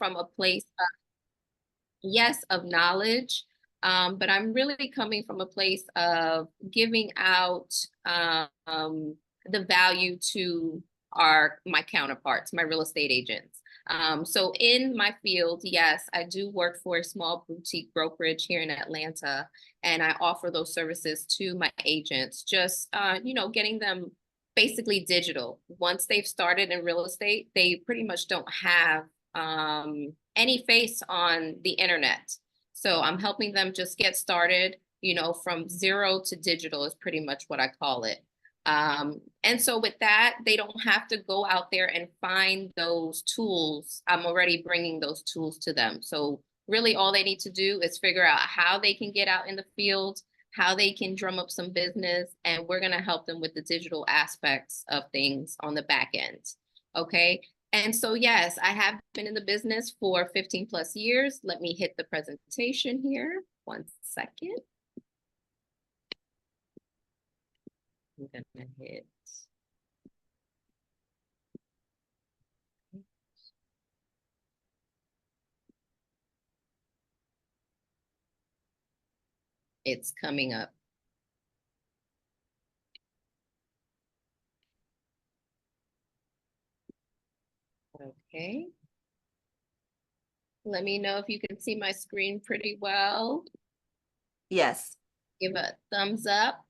from a place of, yes, of knowledge, but I'm really coming from a place of giving out the value to my counterparts, my real estate agents. So in my field, yes, I do work for a small boutique brokerage here in Atlanta, and I offer those services to my agents, just getting them basically digital. Once they've started in real estate, they pretty much don't have any face on the internet. So I'm helping them just get started, from zero to digital is pretty much what I call it. And so with that, they don't have to go out there and find those tools. I'm already bringing those tools to them. So really all they need to do is figure out how they can get out in the field, how they can drum up some business, and we're going to help them with the digital aspects of things on the back end. Okay. And so, yes, I have been in the business for 15 plus years. Let me hit the presentation here. 1 second. I'm gonna hit. It's coming up. Okay. Let me know if you can see my screen pretty well. Yes. Give a thumbs up.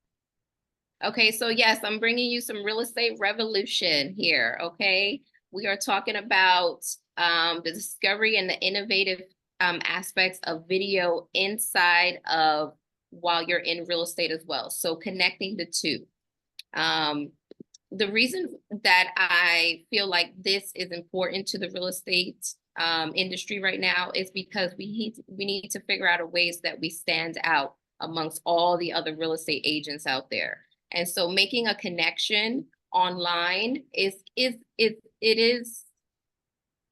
Okay, so yes, I'm bringing you some real estate revolution here, okay? We are talking about the discovery and the innovative aspects of video inside of while you're in real estate as well. So connecting the two. The reason that I feel like this is important to the real estate industry right now is because we need to figure out a ways that we stand out amongst all the other real estate agents out there. And so making a connection online is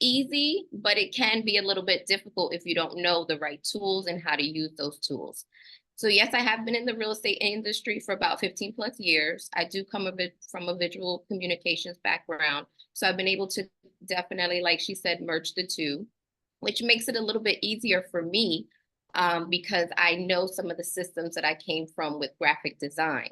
easy, but it can be a little bit difficult if you don't know the right tools and how to use those tools. So yes, I have been in the real estate industry for about 15 plus years. I do come from a visual communications background. So I've been able to definitely, like she said, merge the two, which makes it a little bit easier for me because I know some of the systems that I came from with graphic design.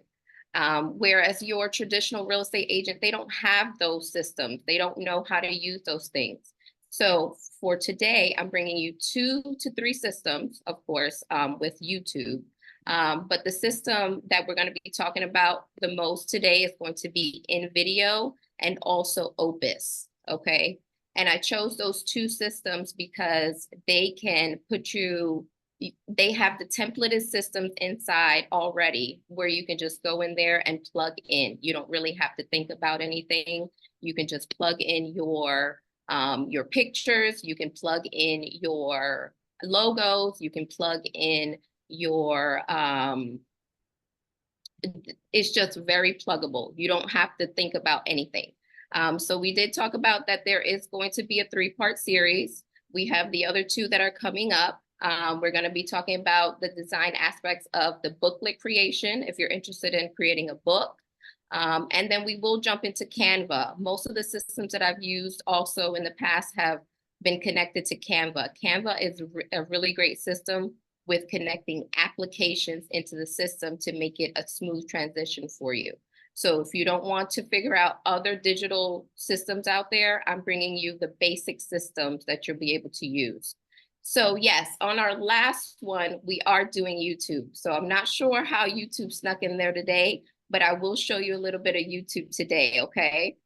Whereas your traditional real estate agent, they don't have those systems. They don't know how to use those things. So for today, I'm bringing you 2 to 3 systems, of course, with YouTube. But the system that we're going to be talking about the most today is going to be InVideo and also Opus, okay? And I chose those 2 systems because they can they have the templated systems inside already where you can just go in there and plug in. You don't really have to think about anything. You can just plug in your pictures, you can plug in your logos, you can plug in your, it's just very pluggable. You don't have to think about anything. So we did talk about that there is going to be a 3-part series. We have the other 2 that are coming up. We're going to be talking about the design aspects of the booklet creation, if you're interested in creating a book. And then we will jump into Canva. Most of the systems that I've used also in the past have been connected to Canva. Canva is a really great system with connecting applications into the system to make it a smooth transition for you. So if you don't want to figure out other digital systems out there, I'm bringing you the basic systems that you'll be able to use. So yes, on our last one, we are doing YouTube. So I'm not sure how YouTube snuck in there today, but I will show you a little bit of YouTube today, okay?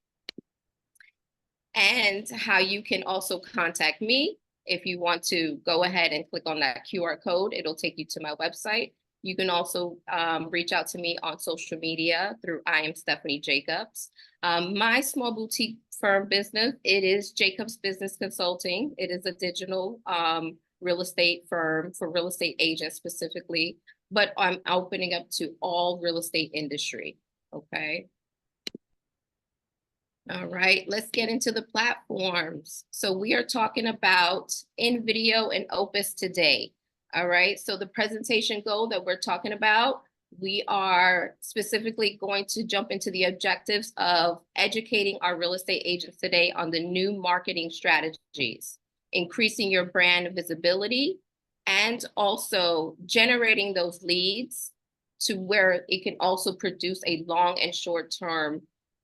And how you can also contact me. If you want to go ahead and click on that QR code, it'll take you to my website. You can also reach out to me on social media through I am Stephanie Jacobs. My small boutique firm business, it is Jacobs Business Consulting. It is a digital real estate firm for real estate agents specifically, but I'm opening up to all real estate industry, okay? All right, let's get into the platforms. So we are talking about InVideo and Opus today. All right, so the presentation goal that we're talking about, we are specifically going to jump into the objectives of educating our real estate agents today on the new marketing strategies. increasing your brand visibility, and also generating those leads to where it can also produce a long and short term,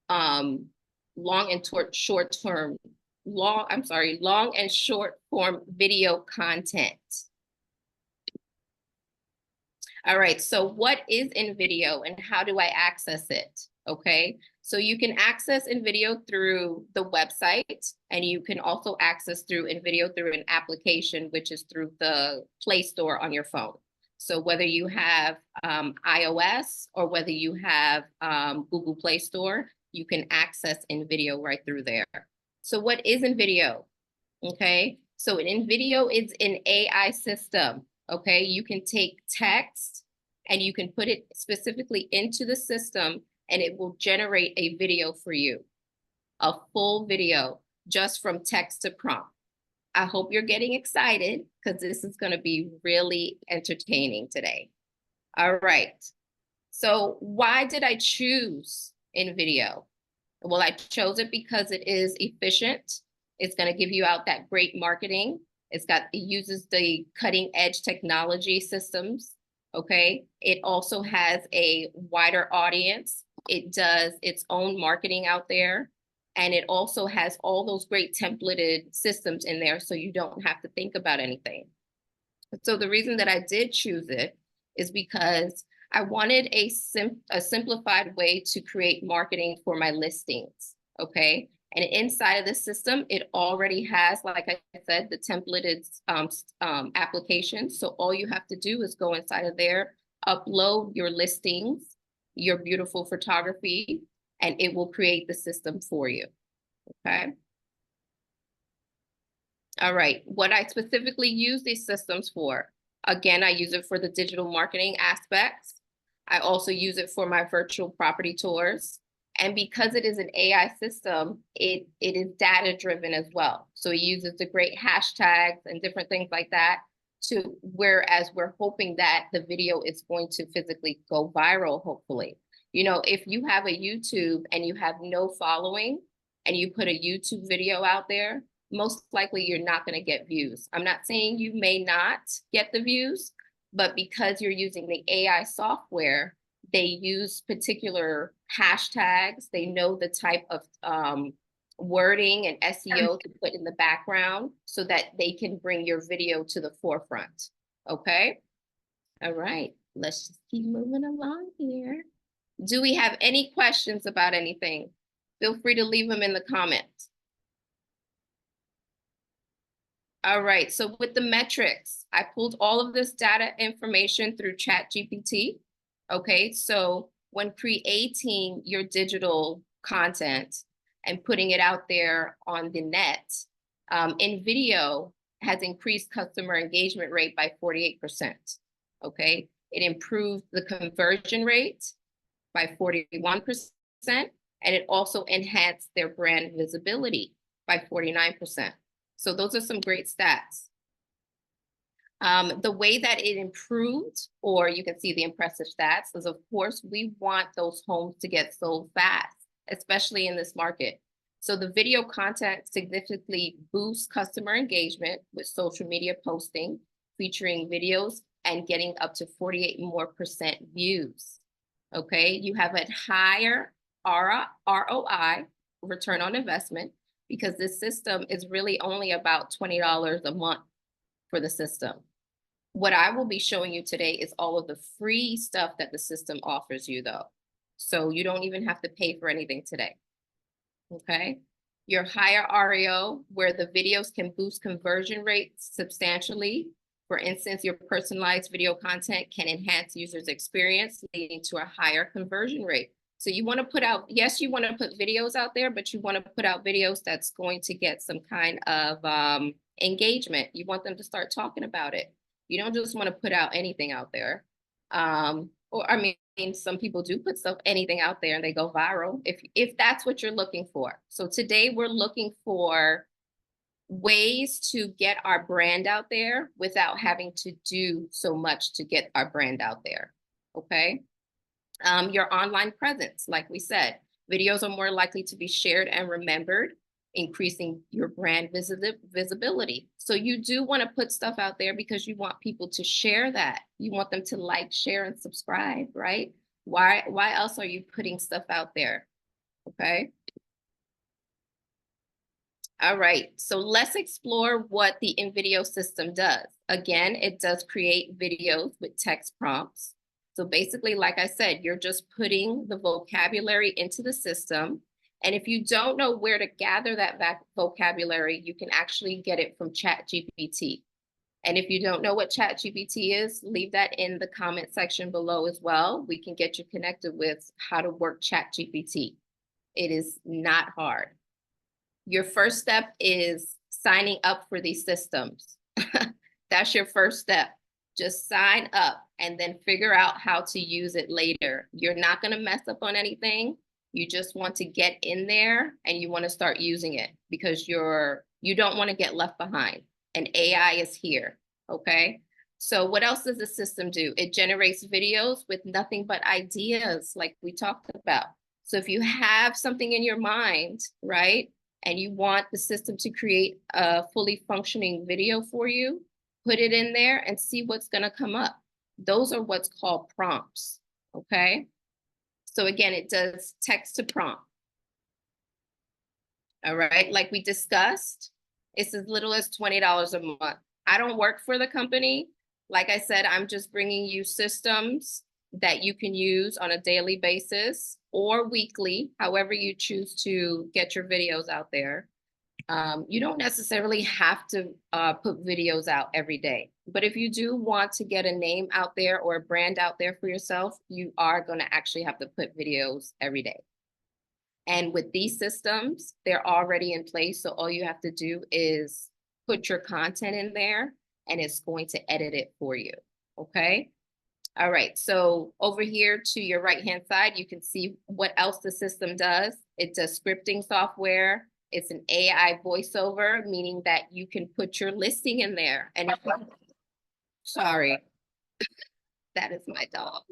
long and short form video content. All right, so what is InVideo and how do I access it? Okay, so you can access InVideo through the website, and you can also access through InVideo through an application, which is through the Play Store on your phone. So whether you have iOS or whether you have Google Play Store, you can access InVideo right through there. So what is InVideo? Okay, so an InVideo is an AI system. Okay, you can take text and you can put it specifically into the system and it will generate a video for you, a full video just from text to prompt. I hope you're getting excited because this is going to be really entertaining today. All right, so why did I choose InVideo? Well, I chose it because it is efficient. It's going to give you out that great marketing. It uses the cutting edge technology systems. Okay. It also has a wider audience. It does its own marketing out there. And it also has all those great templated systems in there, so you don't have to think about anything. So the reason that I did choose it is because I wanted a simplified way to create marketing for my listings, okay? And inside of the system, it already has, like I said, the templated application. So all you have to do is go inside of there, upload your listings, your beautiful photography, and it will create the system for you, okay? All right, what I specifically use these systems for, again, I use it for the digital marketing aspects. I also use it for my virtual property tours. And because it is an AI system, it is data driven as well. So it uses the great hashtags and different things like that, to whereas we're hoping that the video is going to physically go viral, hopefully. You know, if you have a YouTube and you have no following and you put a YouTube video out there, most likely you're not going to get views. I'm not saying you may not get the views, but because you're using the AI software, they use particular hashtags. They know the type of wording and SEO to put in the background so that they can bring your video to the forefront. Okay. All right. Let's just keep moving along here. Do we have any questions about anything? Feel free to leave them in the comments. All right, so with the metrics, I pulled all of this data information through ChatGPT. Okay, so when creating your digital content and putting it out there on the net, InVideo has increased customer engagement rate by 48%. Okay, it improved the conversion rate by 41%, and it also enhanced their brand visibility by 49%. So those are some great stats. The way that it improved, or you can see the impressive stats, is of course, we want those homes to get sold fast, especially in this market. So the video content significantly boosts customer engagement with social media posting, featuring videos and getting up to 48% more views. Okay, you have a higher ROI, return on investment, because this system is really only about $20 a month for the system. What I will be showing you today is all of the free stuff that the system offers you, though. So you don't even have to pay for anything today. Okay. Your higher REO, where the videos can boost conversion rates substantially. For instance, your personalized video content can enhance users' experience, leading to a higher conversion rate. So you want to put out, yes, you want to put videos out there, but you want to put out videos that's going to get some kind of engagement. You want them to start talking about it. You don't just want to put out anything out there. Or I mean, some people do put anything out there and they go viral if that's what you're looking for. So today we're looking for ways to get our brand out there without having to do so much to get our brand out there. Okay. Your online presence, like we said, videos are more likely to be shared and remembered. increasing your brand visibility. So you do want to put stuff out there because you want people to share that. You want them to like, share, and subscribe, right? Why else are you putting stuff out there? Okay. All right, so let's explore what the InVideo system does. Again, it does create videos with text prompts. So basically, like I said, you're just putting the vocabulary into the system. And if you don't know where to gather that vocabulary, you can actually get it from ChatGPT. And if you don't know what ChatGPT is, leave that in the comment section below as well. We can get you connected with how to work ChatGPT. It is not hard. Your first step is signing up for these systems. That's your first step. Just sign up and then figure out how to use it later. You're not going to mess up on anything. You just want to get in there and you want to start using it because you don't want to get left behind. And AI is here. Okay. So what else does the system do? It generates videos with nothing but ideas like we talked about. So if you have something in your mind, right, and you want the system to create a fully functioning video for you, put it in there and see what's going to come up. Those are what's called prompts, okay? So again, it does text to prompt. All right, like we discussed, it's as little as $20 a month. I don't work for the company. Like I said, I'm just bringing you systems that you can use on a daily basis or weekly, however you choose to get your videos out there. You don't necessarily have to put videos out every day. But if you do want to get a name out there or a brand out there for yourself, you are going to actually have to put videos every day. And with these systems, they're already in place. So all you have to do is put your content in there and it's going to edit it for you. Okay. All right. So over here to your right-hand side, you can see what else the system does. It does scripting software. It's an AI voiceover, meaning that you can put your listing in there. And sorry, that is my dog.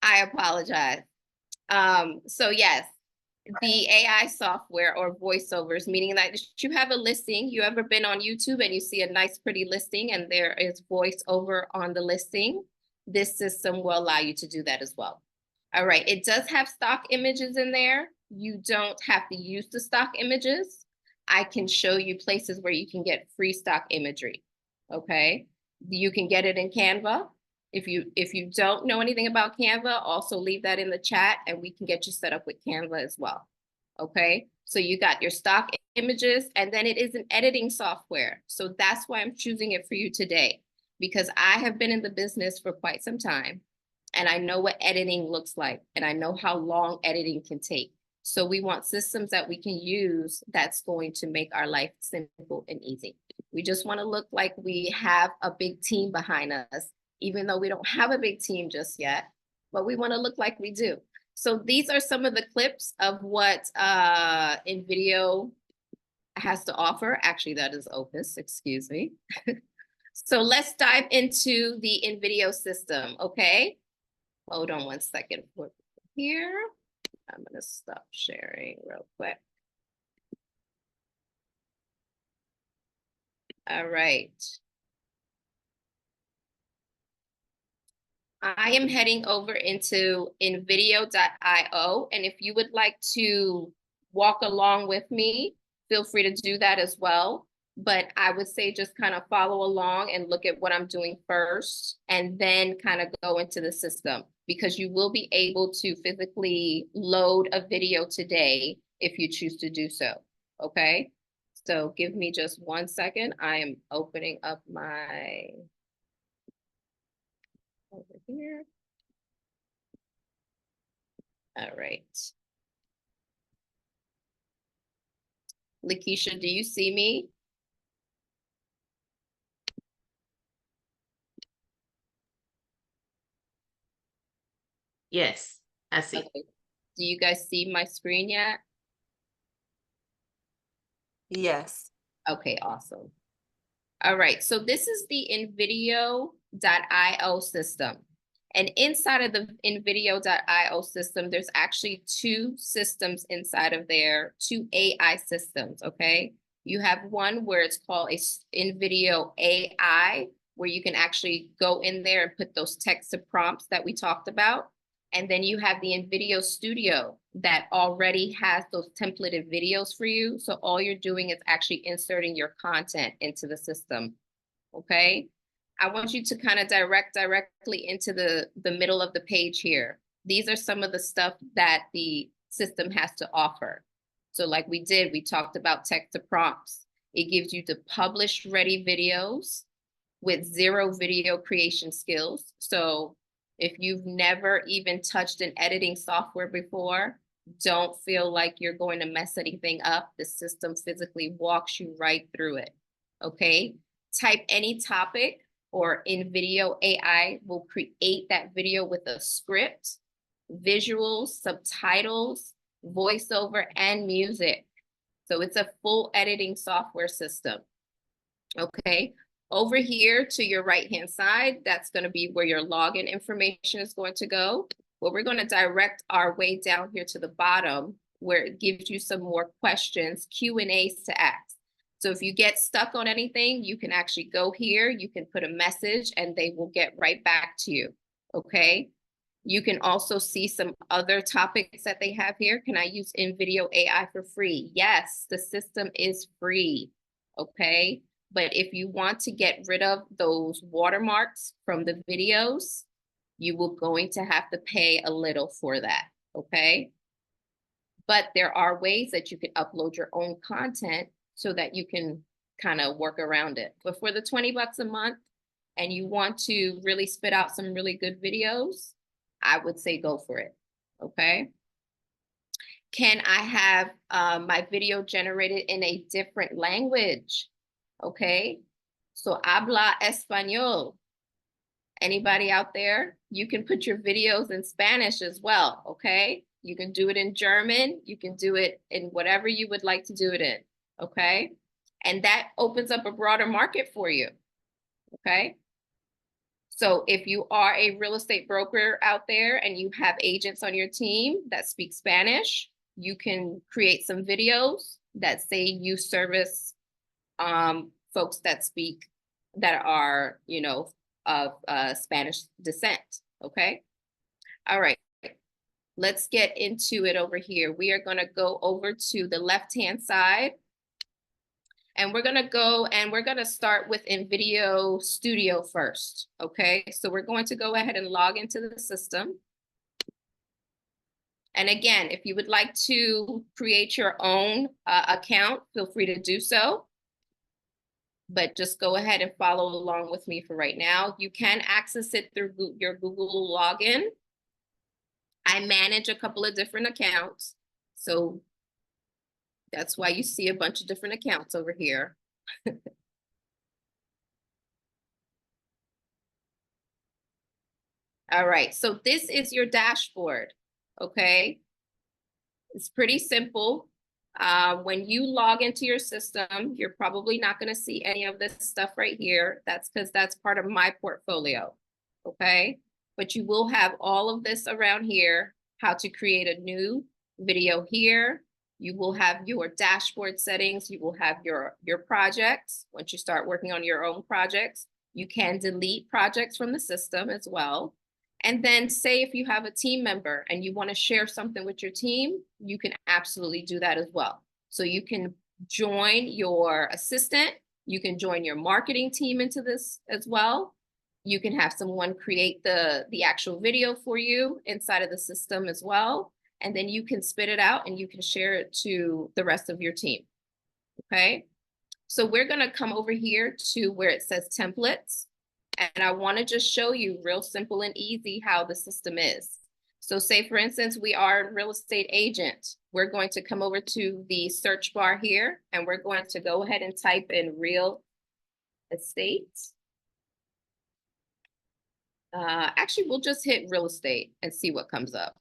I apologize. So yes, the AI software or voiceovers, meaning that you have a listing. You ever been on YouTube and you see a nice, pretty listing and there is voiceover on the listing? This system will allow you to do that as well. All right, it does have stock images in there. You don't have to use the stock images. I can show you places where you can get free stock imagery. Okay, you can get it in Canva. If you don't know anything about Canva, also leave that in the chat and we can get you set up with Canva as well. Okay, so you got your stock images and then it is an editing software. So that's why I'm choosing it for you today, because I have been in the business for quite some time and I know what editing looks like and I know how long editing can take. So we want systems that we can use that's going to make our life simple and easy. We just want to look like we have a big team behind us, even though we don't have a big team just yet, but we want to look like we do. So these are some of the clips of what InVideo has to offer. Actually, that is Opus, excuse me. So let's dive into the InVideo system, okay? Hold on one second here. I'm gonna stop sharing real quick. All right. I am heading over into InVideo.io, and if you would like to walk along with me, feel free to do that as well. But I would say just kind of follow along and look at what I'm doing first, and then kind of go into the system, because you will be able to physically load a video today if you choose to do so. Okay, so give me just 1 second. I am opening up my over here. All right. Lakeisha, do you see me? Yes, I see. Okay. Do you guys see my screen yet? Yes. Okay, awesome. All right, so this is the InVideo.io system. And inside of the InVideo.io system, there's actually two systems inside of there, two AI systems, okay? You have one where it's called a InVideo AI, where you can actually go in there and put those text to prompts that we talked about. And then you have the InVideo Studio that already has those templated videos for you. So all you're doing is actually inserting your content into the system, okay? I want you to kind of directly into the middle of the page here. These are some of the stuff that the system has to offer. So like we talked about text to prompts. It gives you the published ready videos with 0 video creation skills. So if you've never even touched an editing software before, don't feel like you're going to mess anything up. The system physically walks you right through it, okay? Type any topic, or InVideo AI will create that video with a script, visuals, subtitles, voiceover, and music. So it's a full editing software system, okay? Over here to your right-hand side, that's going to be where your login information is going to go. But we're going to direct our way down here to the bottom, where it gives you some more questions, Q&As to ask. So if you get stuck on anything, you can actually go here, you can put a message, and they will get right back to you, okay? You can also see some other topics that they have here. Can I use InVideo AI for free? Yes, the system is free, okay? But if you want to get rid of those watermarks from the videos, you will going to have to pay a little for that, okay? But there are ways that you can upload your own content so that you can kind of work around it. But for the 20 bucks a month and you want to really spit out some really good videos, I would say go for it, okay? Can I have my video generated in a different language? Okay, so habla español. Anybody out there? You can put your videos in Spanish as well, okay? You can do it in German. You can do it in whatever you would like to do it in, okay? And that opens up a broader market for you, okay? So if you are a real estate broker out there and you have agents on your team that speak Spanish, you can create some videos that say you service folks that are, you know, of Spanish descent, okay? All right, let's get into it over here. We are gonna go over to the left-hand side, and we're gonna start with InVideo Studio first, okay? So we're going to go ahead and log into the system. And again, if you would like to create your own account, feel free to do so. But just go ahead and follow along with me for right now. You can access it through your Google login. I manage a couple of different accounts. So that's why you see a bunch of different accounts over here. All right, so this is your dashboard, okay? It's pretty simple. When you log into your system, you're probably not going to see any of this stuff right here. That's because that's part of my portfolio, okay? But you will have all of this around here, how to create a new video here. You will have your dashboard settings. You will have your projects. Once you start working on your own projects, you can delete projects from the system as well. And then say if you have a team member and you want to share something with your team, you can absolutely do that as well. So you can join your assistant, you can join your marketing team into this as well. You can have someone create the actual video for you inside of the system as well. And then you can spit it out and you can share it to the rest of your team, okay? So we're gonna come over here to where it says templates. And I want to just show you real simple and easy how the system is. So say, for instance, we are a real estate agent. We're going to come over to the search bar here, and we're going to go ahead and type in real estate. Actually, we'll just hit real estate and see what comes up.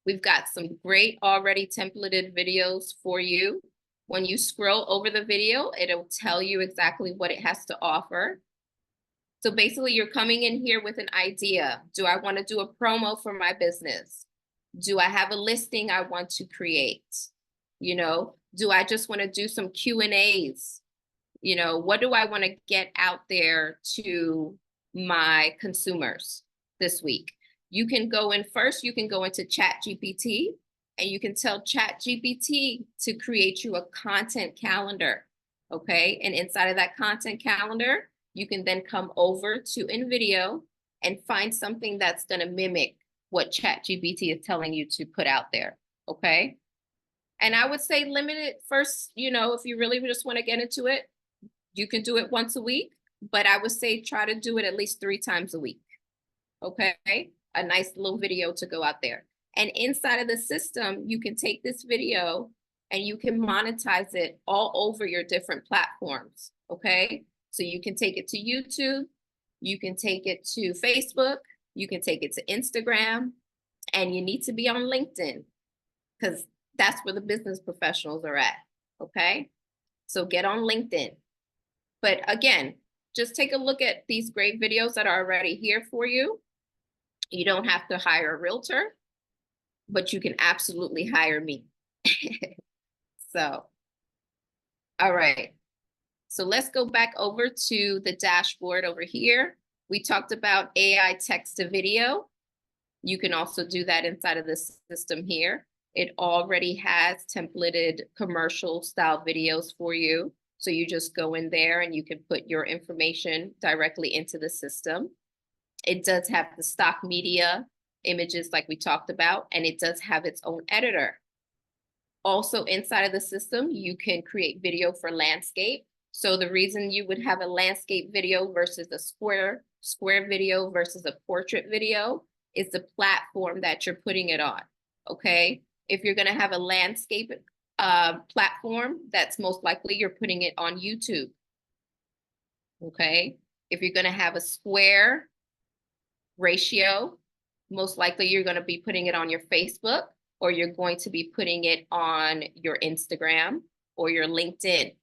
We've got some great already templated videos for you. When you scroll over the video, it'll tell you exactly what it has to offer. So basically you're coming in here with an idea. Do I want to do a promo for my business? Do I have a listing I want to create? You know, do I just want to do some Q&As? You know, what do I want to get out there to my consumers this week? You can go in first, you can go into ChatGPT and you can tell ChatGPT to create you a content calendar, okay? And inside of that content calendar, you can then come over to InVideo and find something that's going to mimic what ChatGPT is telling you to put out there, okay? And I would say limit it first, you know, if you really just want to get into it, you can do it once a week, but I would say try to do it at least 3 times a week, okay? A nice little video to go out there. And inside of the system, you can take this video and you can monetize it all over your different platforms, okay? So you can take it to YouTube, you can take it to Facebook, you can take it to Instagram, and you need to be on LinkedIn because that's where the business professionals are at, okay? So get on LinkedIn. But again, just take a look at these great videos that are already here for you. You don't have to hire a realtor, but you can absolutely hire me. So, all right. So let's go back over to the dashboard over here. We talked about AI text to video. You can also do that inside of the system here. It already has templated commercial style videos for you. So you just go in there and you can put your information directly into the system. It does have the stock media images like we talked about, and it does have its own editor. Also inside of the system, you can create video for landscape. So the reason you would have a landscape video versus a square video versus a portrait video is the platform that you're putting it on, okay? If you're gonna have a landscape platform, that's most likely you're putting it on YouTube, okay? If you're gonna have a square ratio, most likely you're gonna be putting it on your Facebook, or you're going to be putting it on your Instagram or your LinkedIn.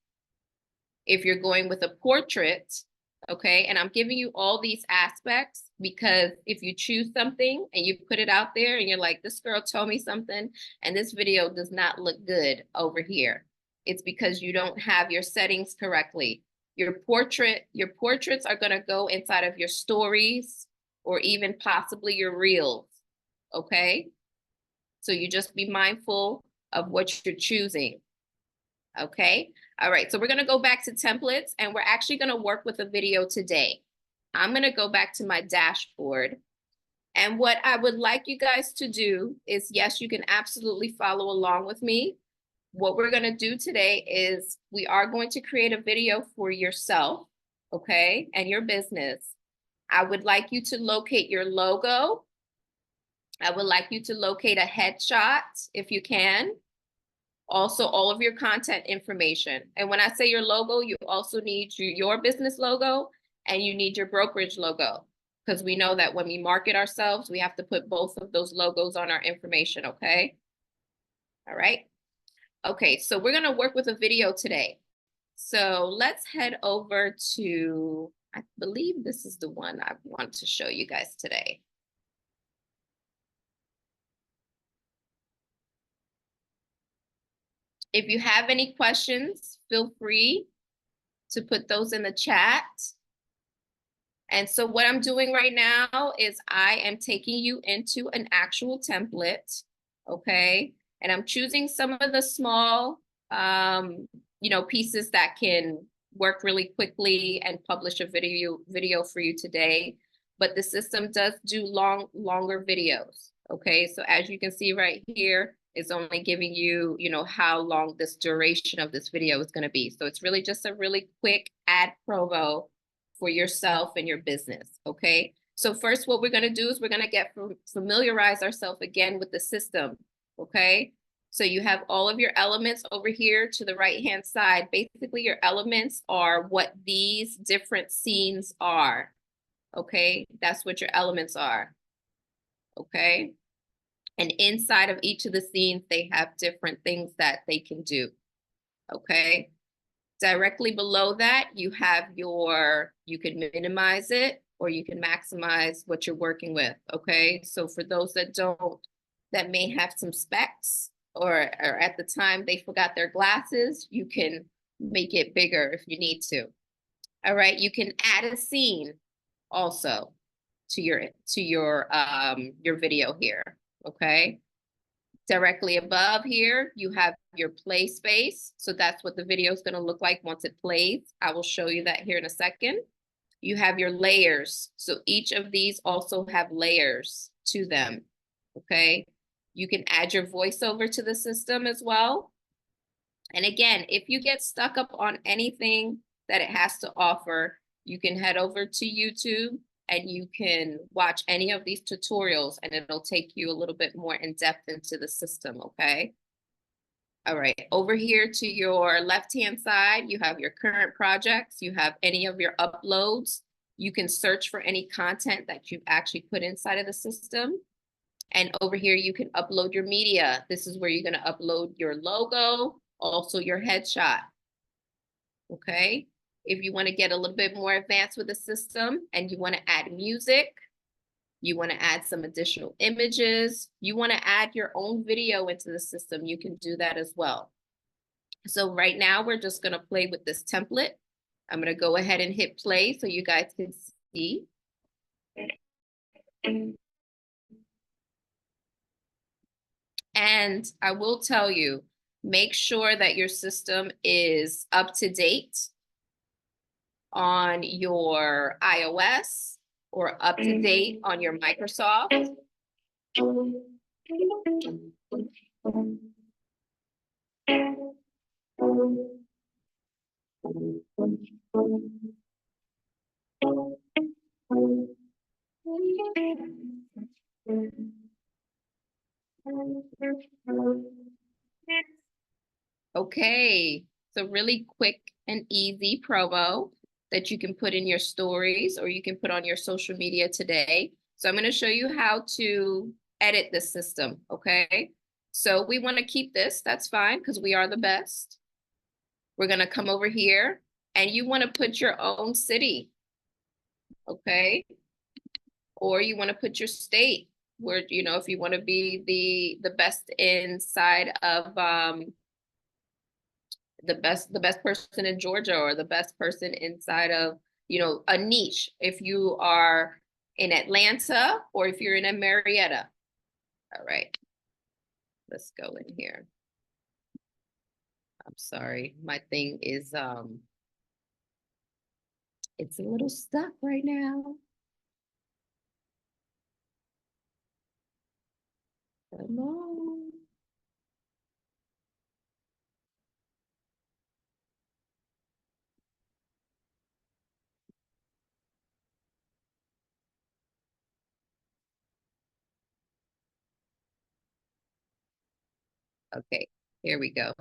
If you're going with a portrait, okay, and I'm giving you all these aspects because if you choose something and you put it out there and you're like, this girl told me something and this video does not look good over here, it's because you don't have your settings correctly. Your portraits are gonna go inside of your stories or even possibly your reels, okay? So you just be mindful of what you're choosing, okay? All right, so we're gonna go back to templates and we're actually gonna work with a video today. I'm gonna go back to my dashboard. And what I would like you guys to do is, yes, you can absolutely follow along with me. What we're gonna do today is we are going to create a video for yourself, okay, and your business. I would like you to locate your logo. I would like you to locate a headshot if you can. Also, all of your content information. And when I say your logo, you also need your business logo and you need your brokerage logo, because we know that when we market ourselves, we have to put both of those logos on our information, okay? All right. Okay, so we're gonna work with a video today. So let's head over to, I believe this is the one I want to show you guys today. If you have any questions, feel free to put those in the chat. And so what I'm doing right now is I am taking you into an actual template, okay? And I'm choosing some of the small, you know, pieces that can work really quickly and publish a video for you today. But the system does do longer videos, okay? So as you can see right here, it's only giving you, you know, how long this duration of this video is gonna be. So it's really just a really quick ad promo for yourself and your business, okay? So first, what we're gonna do is we're gonna familiarize ourselves again with the system, okay? So you have all of your elements over here to the right-hand side. Basically, your elements are what these different scenes are, okay? That's what your elements are, okay? And inside of each of the scenes, they have different things that they can do, okay? Directly below that, you have you can minimize it or you can maximize what you're working with, okay? So for those that may have some specs or at the time they forgot their glasses, you can make it bigger if you need to. All right, you can add a scene also to your video here, okay? Directly above here, you have your play space. So that's what the video is going to look like once it plays. I will show you that here in a second. You have your layers. So each of these also have layers to them, okay? You can add your voiceover to the system as well. And again, if you get stuck up on anything that it has to offer, you can head over to YouTube and you can watch any of these tutorials and it'll take you a little bit more in depth into the system, okay? All right, over here to your left-hand side, you have your current projects, you have any of your uploads. You can search for any content that you've actually put inside of the system. And over here, you can upload your media. This is where you're gonna upload your logo, also your headshot, okay? If you wanna get a little bit more advanced with the system and you wanna add music, you wanna add some additional images, you wanna add your own video into the system, you can do that as well. So right now, we're just gonna play with this template. I'm gonna go ahead and hit play so you guys can see. And I will tell you, make sure that your system is up to date on your iOS or up to date on your Microsoft. Okay, it's a really quick and easy promo that you can put in your stories or you can put on your social media today. So I'm going to show you how to edit the system, okay? So we want to keep this, that's fine, because we are the best. We're going to come over here and you want to put your own city, okay? Or you want to put your state where, you know, if you want to be the best inside of the best person in Georgia or the best person inside of, you know, a niche. If you are in Atlanta or if you're in Marietta. All right, let's go in here. I'm sorry, my thing is it's a little stuck right now. Come on. Okay, here we go.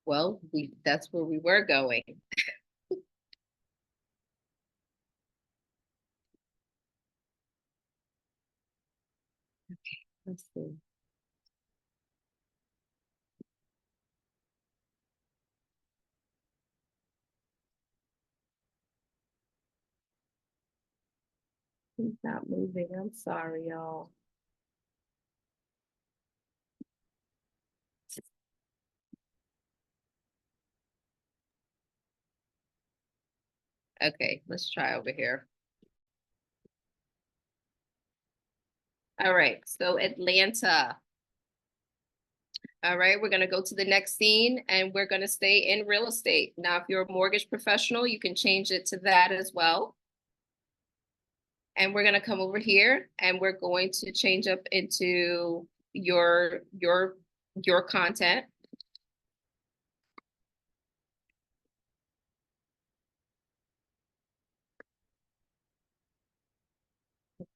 Well, that's where we were going. Okay, let's see. He's not moving. I'm sorry, y'all. Okay, let's try over here. All right, so Atlanta. All right, we're gonna go to the next scene and we're gonna stay in real estate. Now, if you're a mortgage professional, you can change it to that as well. And we're gonna come over here and we're going to change up into your content.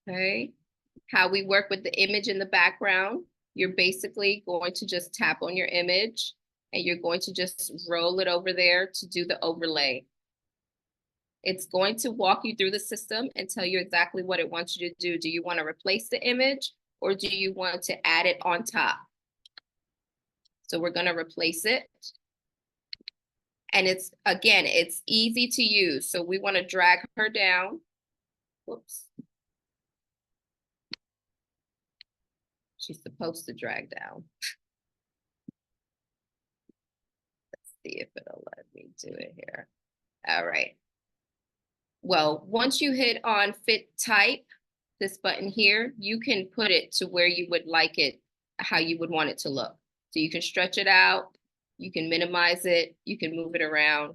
Okay, how we work with the image in the background. You're basically going to just tap on your image and you're going to just roll it over there to do the overlay. It's going to walk you through the system and tell you exactly what it wants you to do. Do you want to replace the image or do you want to add it on top? So we're going to replace it. And it's, again, it's easy to use. So we want to drag her down. Whoops. She's supposed to drag down. Let's see if it'll let me do it here. All right. Well, once you hit on fit type, this button here, you can put it to where you would like it, how you would want it to look. So you can stretch it out, you can minimize it, you can move it around,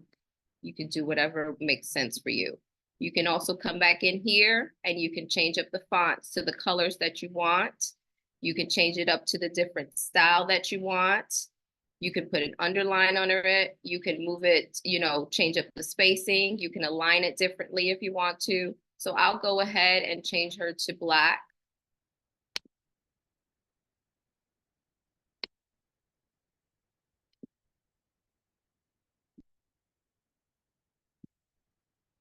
you can do whatever makes sense for you. You can also come back in here and you can change up the fonts to the colors that you want. You can change it up to the different style that you want. You can put an underline under it. You can move it, you know, change up the spacing. You can align it differently if you want to. So I'll go ahead and change her to black.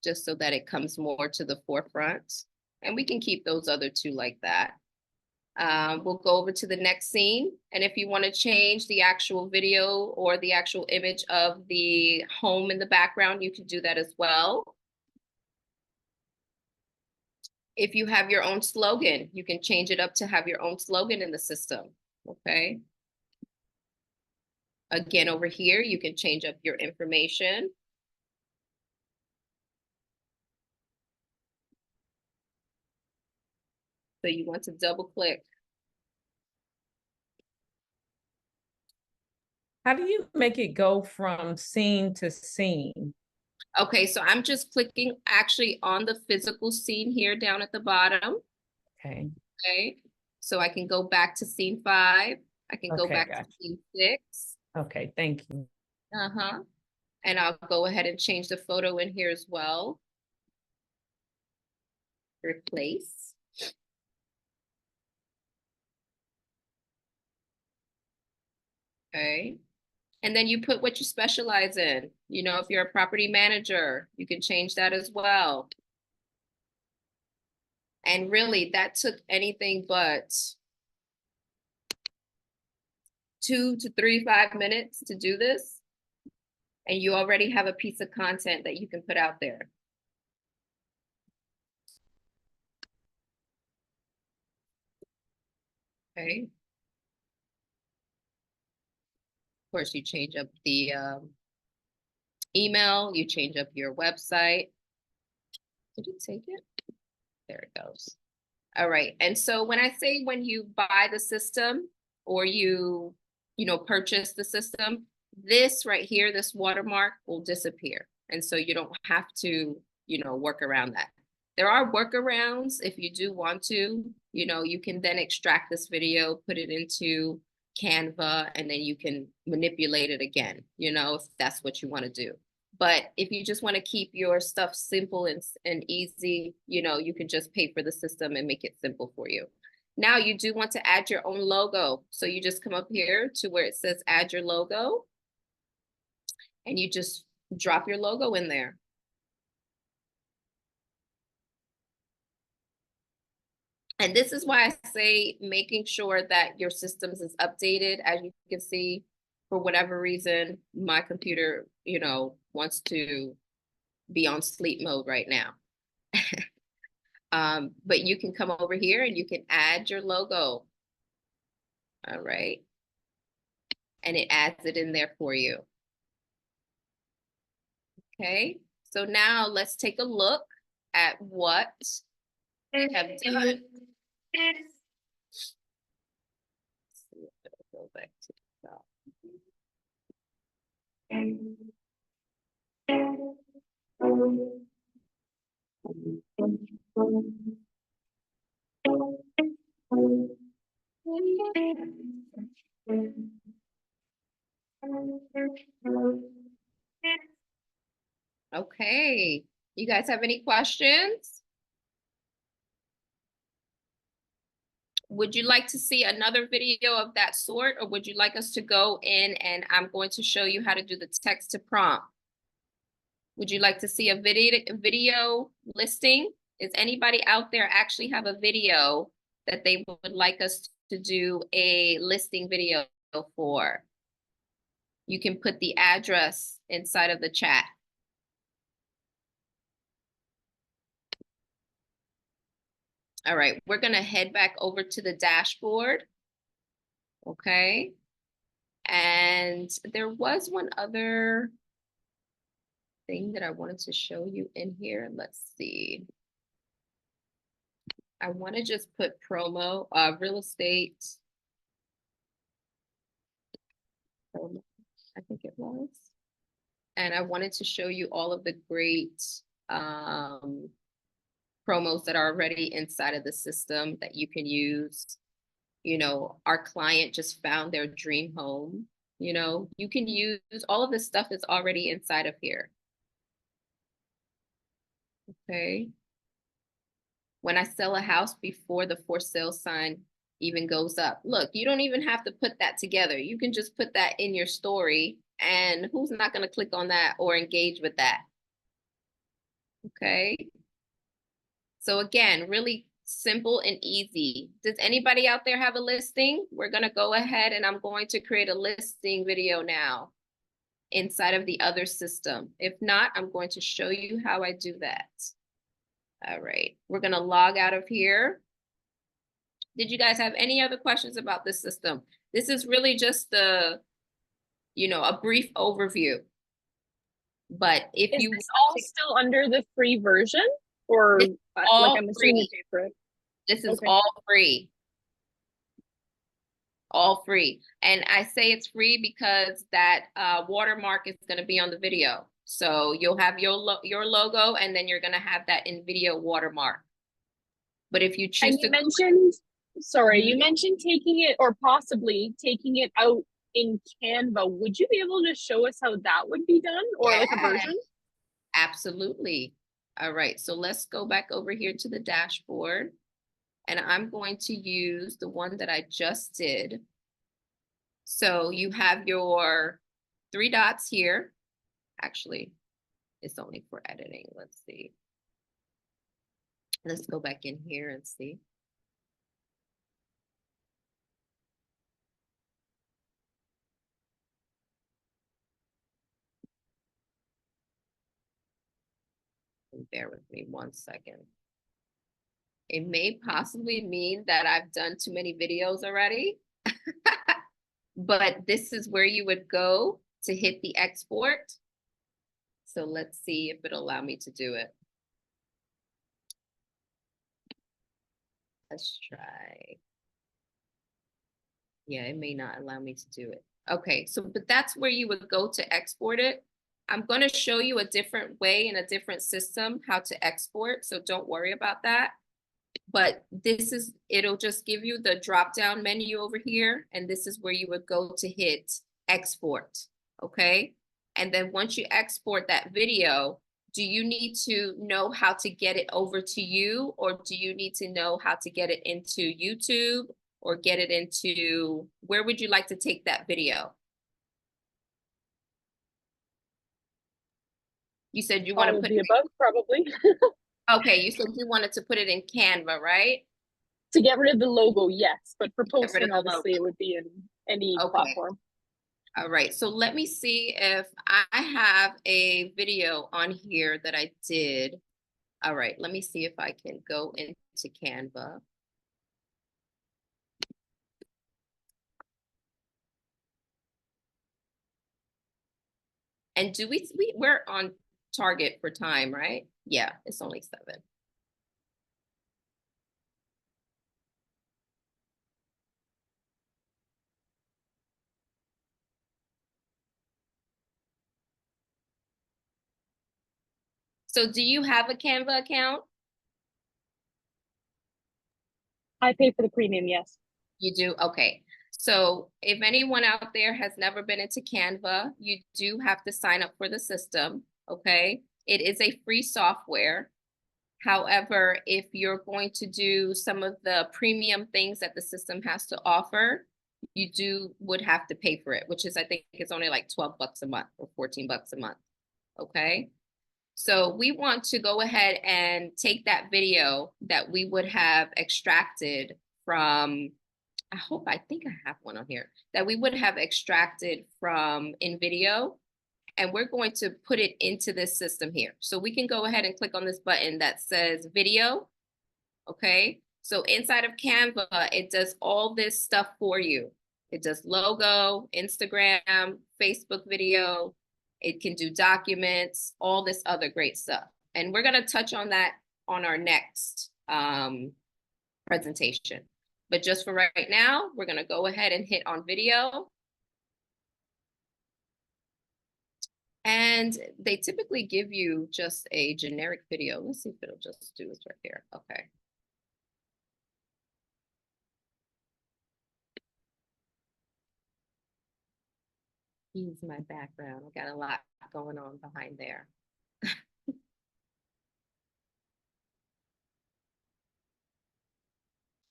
Just so that it comes more to the forefront. And we can keep those other two like that. We'll go over to the next scene. And if you want to change the actual video or the actual image of the home in the background, you can do that as well. If you have your own slogan, you can change it up to have your own slogan in the system, okay? Again, over here, you can change up your information. So you want to double click. How do you make it go from scene to scene? Okay, so I'm just clicking actually on the physical scene here down at the bottom. Okay. Okay, so I can go back to scene 5. I can go Okay, back gotcha. to scene 6. Okay, thank you. Uh-huh. And I'll go ahead and change the photo in here as well. Replace. Okay. And then you put what you specialize in. You know, if you're a property manager, you can change that as well. And really, that took anything but 2 to 5 minutes to do this. And you already have a piece of content that you can put out there. Okay. Of course, you change up the email, you change up your website. Did it take it? There it goes. All right. And so when I say when you buy the system or you purchase the system, this right here, this watermark will disappear. And so you don't have to, work around that. There are workarounds if you do want to, you can then extract this video, put it into Canva, and then you can manipulate it again, if that's what you want to do. But if you just want to keep your stuff simple and easy, you can just pay for the system and make it simple for you. Now you do want to add your own logo. So you just come up here to where it says add your logo. And you just drop your logo in there. And this is why I say making sure that your systems is updated. As you can see, for whatever reason, my computer, wants to be on sleep mode right now. But you can come over here and you can add your logo. All right. And it adds it in there for you. Okay. So now let's take a look at what I have done. Go back to the top. Okay, you guys have any questions? Would you like to see another video of that sort, or would you like us to go in and I'm going to show you how to do the text to prompt? Would you like to see a video listing? Is anybody out there actually have a video that they would like us to do a listing video for? You can put the address inside of the chat. All right, we're gonna head back over to the dashboard. Okay. And there was one other thing that I wanted to show you in here. Let's see. I want to just put promo, real estate. Promo, I think it was. And I wanted to show you all of the great promos that are already inside of the system that you can use. You know, our client just found their dream home. You know, you can use all of this stuff is already inside of here. Okay. When I sell a house before the for sale sign even goes up. Look, you don't even have to put that together. You can just put that in your story, and who's not going to click on that or engage with that? Okay. So again, really simple and easy. Does anybody out there have a listing? We're going to go ahead and I'm going to create a listing video now inside of the other system. If not, I'm going to show you how I do that. All right, we're going to log out of here. Did you guys have any other questions about this system? This is really just a brief overview. But if Is you this all still under the free version, or like I'm assuming you pay for it? This is all free. All free. And I say it's free because that watermark is going to be on the video. So you'll have your logo, and then you're going to have that InVideo watermark. But if you choose you mentioned taking it, or possibly taking it out in Canva. Would you be able to show us how that would be done, or like a version? Absolutely. All right, so let's go back over here to the dashboard, and I'm going to use the one that I just did. So you have your 3 dots here. Actually, it's only for editing. Let's see. Let's go back in here and see. Bear with me 1 second. It may possibly mean that I've done too many videos already, but this is where you would go to hit the export. So let's see if it'll allow me to do it. Let's try. Yeah, it may not allow me to do it. Okay, so but that's where you would go to export it. I'm going to show you a different way in a different system how to export, so don't worry about that. But it'll just give you the drop down menu over here, and this is where you would go to hit export, okay? And then once you export that video, do you need to know how to get it over to you, or do you need to know how to get it into YouTube, or get it into, where would you like to take that video? You said you want to put the above, probably. Okay, you said you wanted to put it in Canva, right? To get rid of the logo, yes, but for posting, obviously, it would be in any platform. All right, so let me see if I have a video on here that I did. All right, let me see if I can go into Canva. And we're on target for time, right? Yeah, it's only 7. So do you have a Canva account? I pay for the premium, yes. You do? Okay. So if anyone out there has never been into Canva, you do have to sign up for the system, okay? It is a free software. However, if you're going to do some of the premium things that the system has to offer, you would have to pay for it, which is, I think it's only like 12 bucks a month or 14 bucks a month, okay? So we want to go ahead and take that video that we would have extracted from I think I have one on here that we would have extracted from InVideo, and we're going to put it into this system here. So we can go ahead and click on this button that says video. Okay, so inside of Canva, it does all this stuff for you. It does logo, Instagram, Facebook video. It can do documents, all this other great stuff. And we're going to touch on that on our next presentation. But just for right now, we're going to go ahead and hit on video. And they typically give you just a generic video. Let's see if it'll just do this right here. Okay. Use my background. I got a lot going on behind there.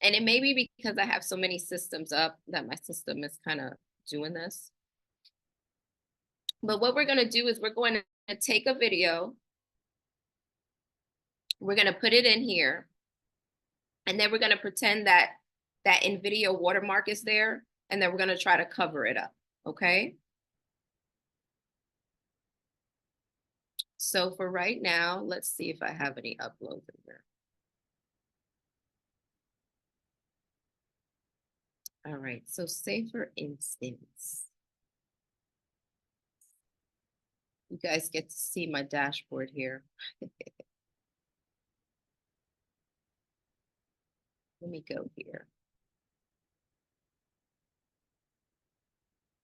And it may be because I have so many systems up that my system is kind of doing this. But what we're going to do is we're going to take a video. We're going to put it in here. And then we're going to pretend that that InVideo watermark is there. And then we're going to try to cover it up. Okay. So for right now, let's see if I have any uploads in here. All right, so say for instance, you guys get to see my dashboard here. Let me go here.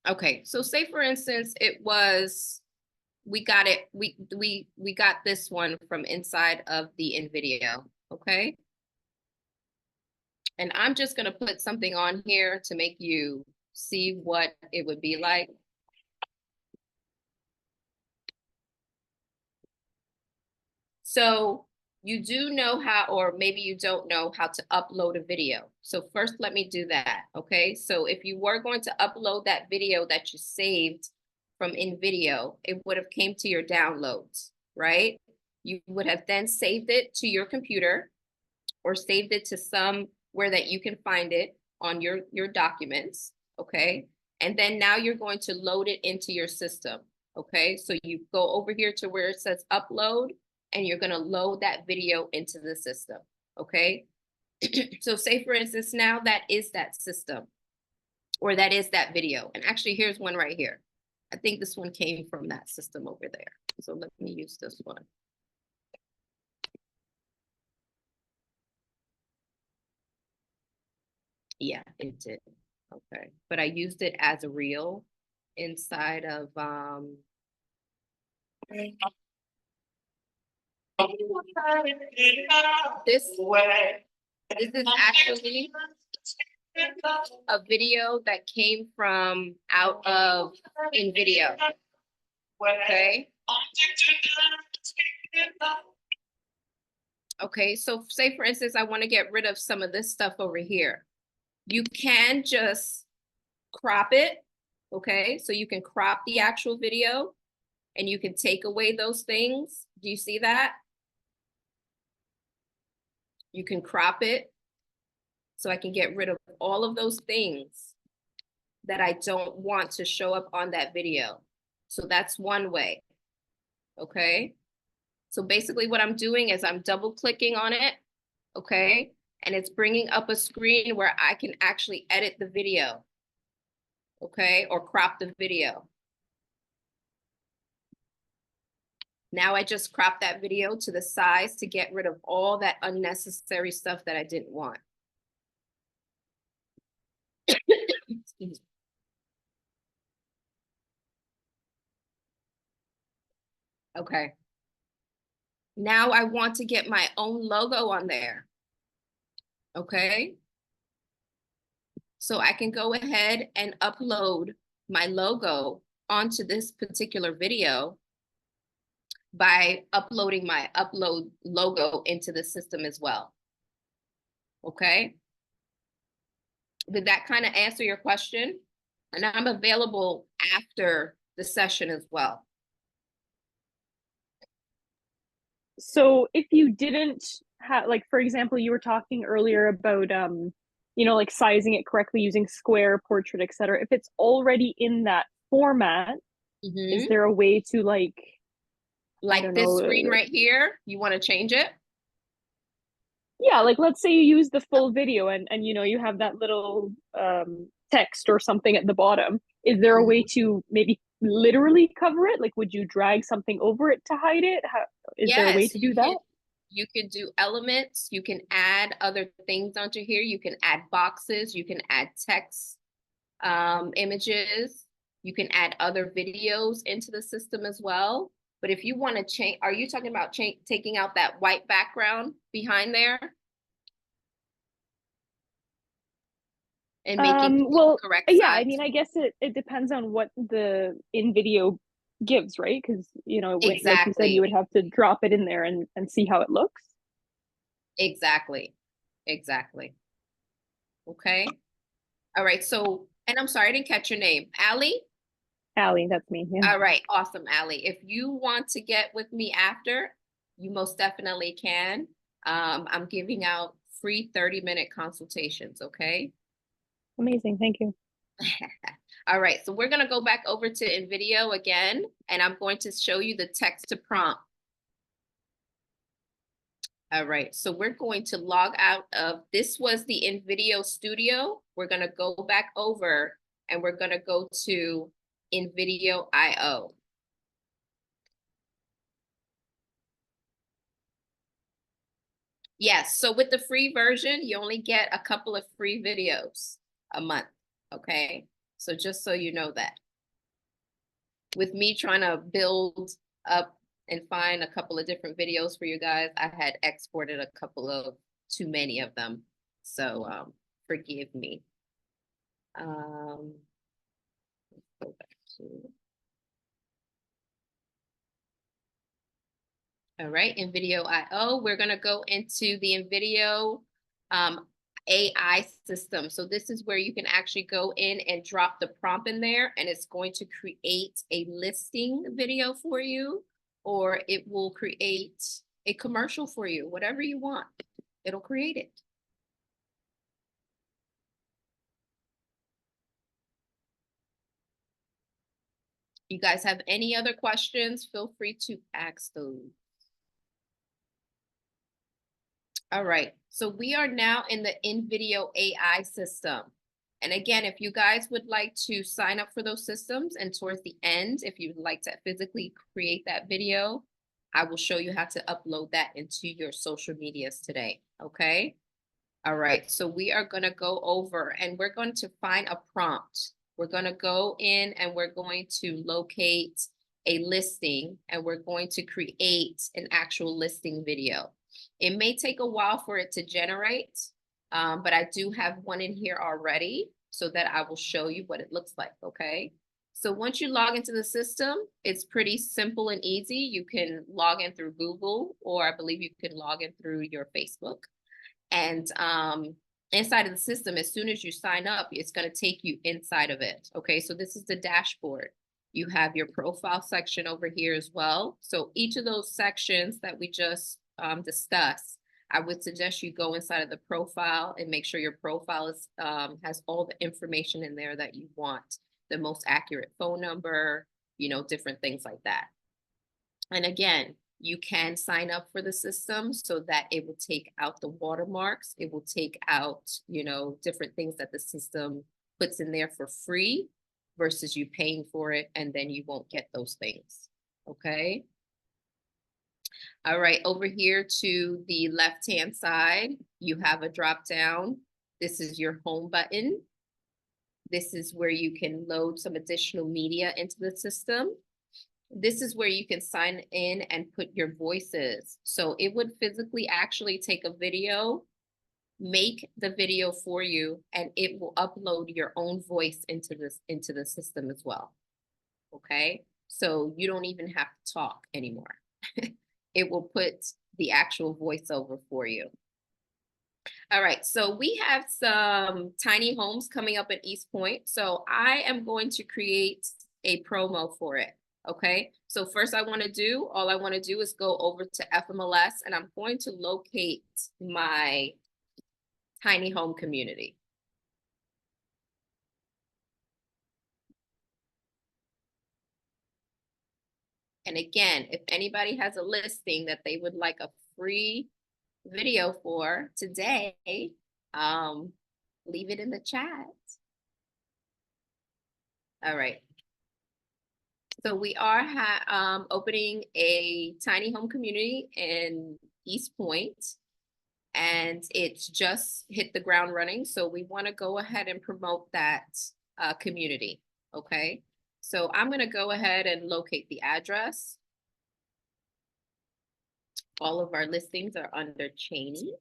Okay, so say for instance, it was, we got this one from inside of the InVideo, okay? And I'm just gonna put something on here to make you see what it would be like. So you do know how, or maybe you don't know how to upload a video. So first let me do that, okay? So if you were going to upload that video that you saved from InVideo, it would have came to your downloads, right? You would have then saved it to your computer or saved it to somewhere that you can find it on your documents, okay? And then now you're going to load it into your system, okay? So you go over here to where it says upload, and you're gonna load that video into the system, okay? So say for instance, now that is that system, or that is that video. And actually here's one right here. I think this one came from that system over there. So let me use this one. Yeah, it did. Okay, but I used it as a reel inside of this is actually a video that came from out of InVideo. Okay. Okay, so say for instance, I want to get rid of some of this stuff over here. You can just crop it, okay? So you can crop the actual video and you can take away those things. Do you see that? You can crop it so I can get rid of all of those things that I don't want to show up on that video. So that's one way, okay? So basically what I'm doing is I'm double clicking on it, okay? And it's bringing up a screen where I can actually edit the video, okay? Or crop the video. Now I just crop that video to the size to get rid of all that unnecessary stuff that I didn't want. Excuse me. Okay. Now I want to get my own logo on there. Okay. So I can go ahead and upload my logo onto this particular video by uploading my upload logo into the system as well. Okay. Did that kind of answer your question? And I'm available after the session as well. So if you didn't have, like, for example, you were talking earlier about you know, like sizing it correctly using square, portrait, etc. If it's already in that format, is there a way to like Like this screen right here, you want to change it? Yeah, like let's say you use the full video and you know you have that little text or something at the bottom. Is there a way to maybe literally cover it? Like would you drag something over it to hide it? Is there a way Yes, to do that? you can do elements, you can add other things onto here, you can add boxes, you can add text, images, you can add other videos into the system as well. But if you want to change, are you talking about taking out that white background behind there? And making well, the correct yeah, I size? mean, I guess it depends on what the InVideo gives, right? Because you know, like you said, you Exactly, would have to drop it in there and see how it looks. exactly, exactly. Okay. All right. So, and I'm sorry, I didn't catch your name. Allie? Allie, that's me. Yeah. All right. Awesome, Allie. If you want to get with me after, you most definitely can. I'm giving out free 30-minute consultations. Okay. Amazing. Thank you. All right. So we're going to go back over to InVideo again, and I'm going to show you the text to prompt. All right, so we're going to log out of, this was the InVideo Studio. We're gonna go back over and we're gonna go to InVideo IO. Yes, so with the free version, you only get a couple of free videos a month, okay? So just so you know that. With me trying to build up and find a couple of different videos for you guys, I had exported a couple of too many of them. So forgive me. Let's go back to. All right, InVideo IO. We're gonna go into the InVideo AI system. So this is where you can actually go in and drop the prompt in there, and it's going to create a listing video for you, or it will create a commercial for you, whatever you want. It'll create it. You guys have any other questions? Feel free to ask those. All right, so we are now in the InVideo AI system. And again, if you guys would like to sign up for those systems, and towards the end, if you'd like to physically create that video, I will show you how to upload that into your social medias today, okay? All right, so we are gonna go over and we're going to find a prompt. We're gonna go in and we're going to locate a listing and we're going to create an actual listing video. It may take a while for it to generate, but I do have one in here already so that I will show you what it looks like, okay? So once you log into the system, it's pretty simple and easy. You can log in through Google, or I believe you can log in through your Facebook. And inside of the system, as soon as you sign up, it's going to take you inside of it. Okay, so this is the dashboard. You have your profile section over here as well. So each of those sections that we just discussed, I would suggest you go inside of the profile and make sure your profile is, has all the information in there that you want. The most accurate phone number, you know, different things like that. And again, you can sign up for the system so that it will take out the watermarks. It will take out, you know, different things that the system puts in there for free versus you paying for it, and then you won't get those things. Okay. All right, over here to the left-hand side, you have a drop down. This is your home button. This is where you can load some additional media into the system. This is where you can sign in and put your voices. So it would physically actually take a video, make the video for you, and it will upload your own voice into the system as well. Okay, so you don't even have to talk anymore. It will put the actual voiceover for you. All right, so we have some tiny homes coming up at East Point. So I am going to create a promo for it. Okay, so first all I want to do is go over to FMLS, and I'm going to locate my tiny home community. And again, if anybody has a listing that they would like a free video for today, leave it in the chat. All right. So we are opening a tiny home community in East Point, and it's just hit the ground running. So we want to go ahead and promote that community. Okay. So I'm going to go ahead and locate the address. All of our listings are under Cheney.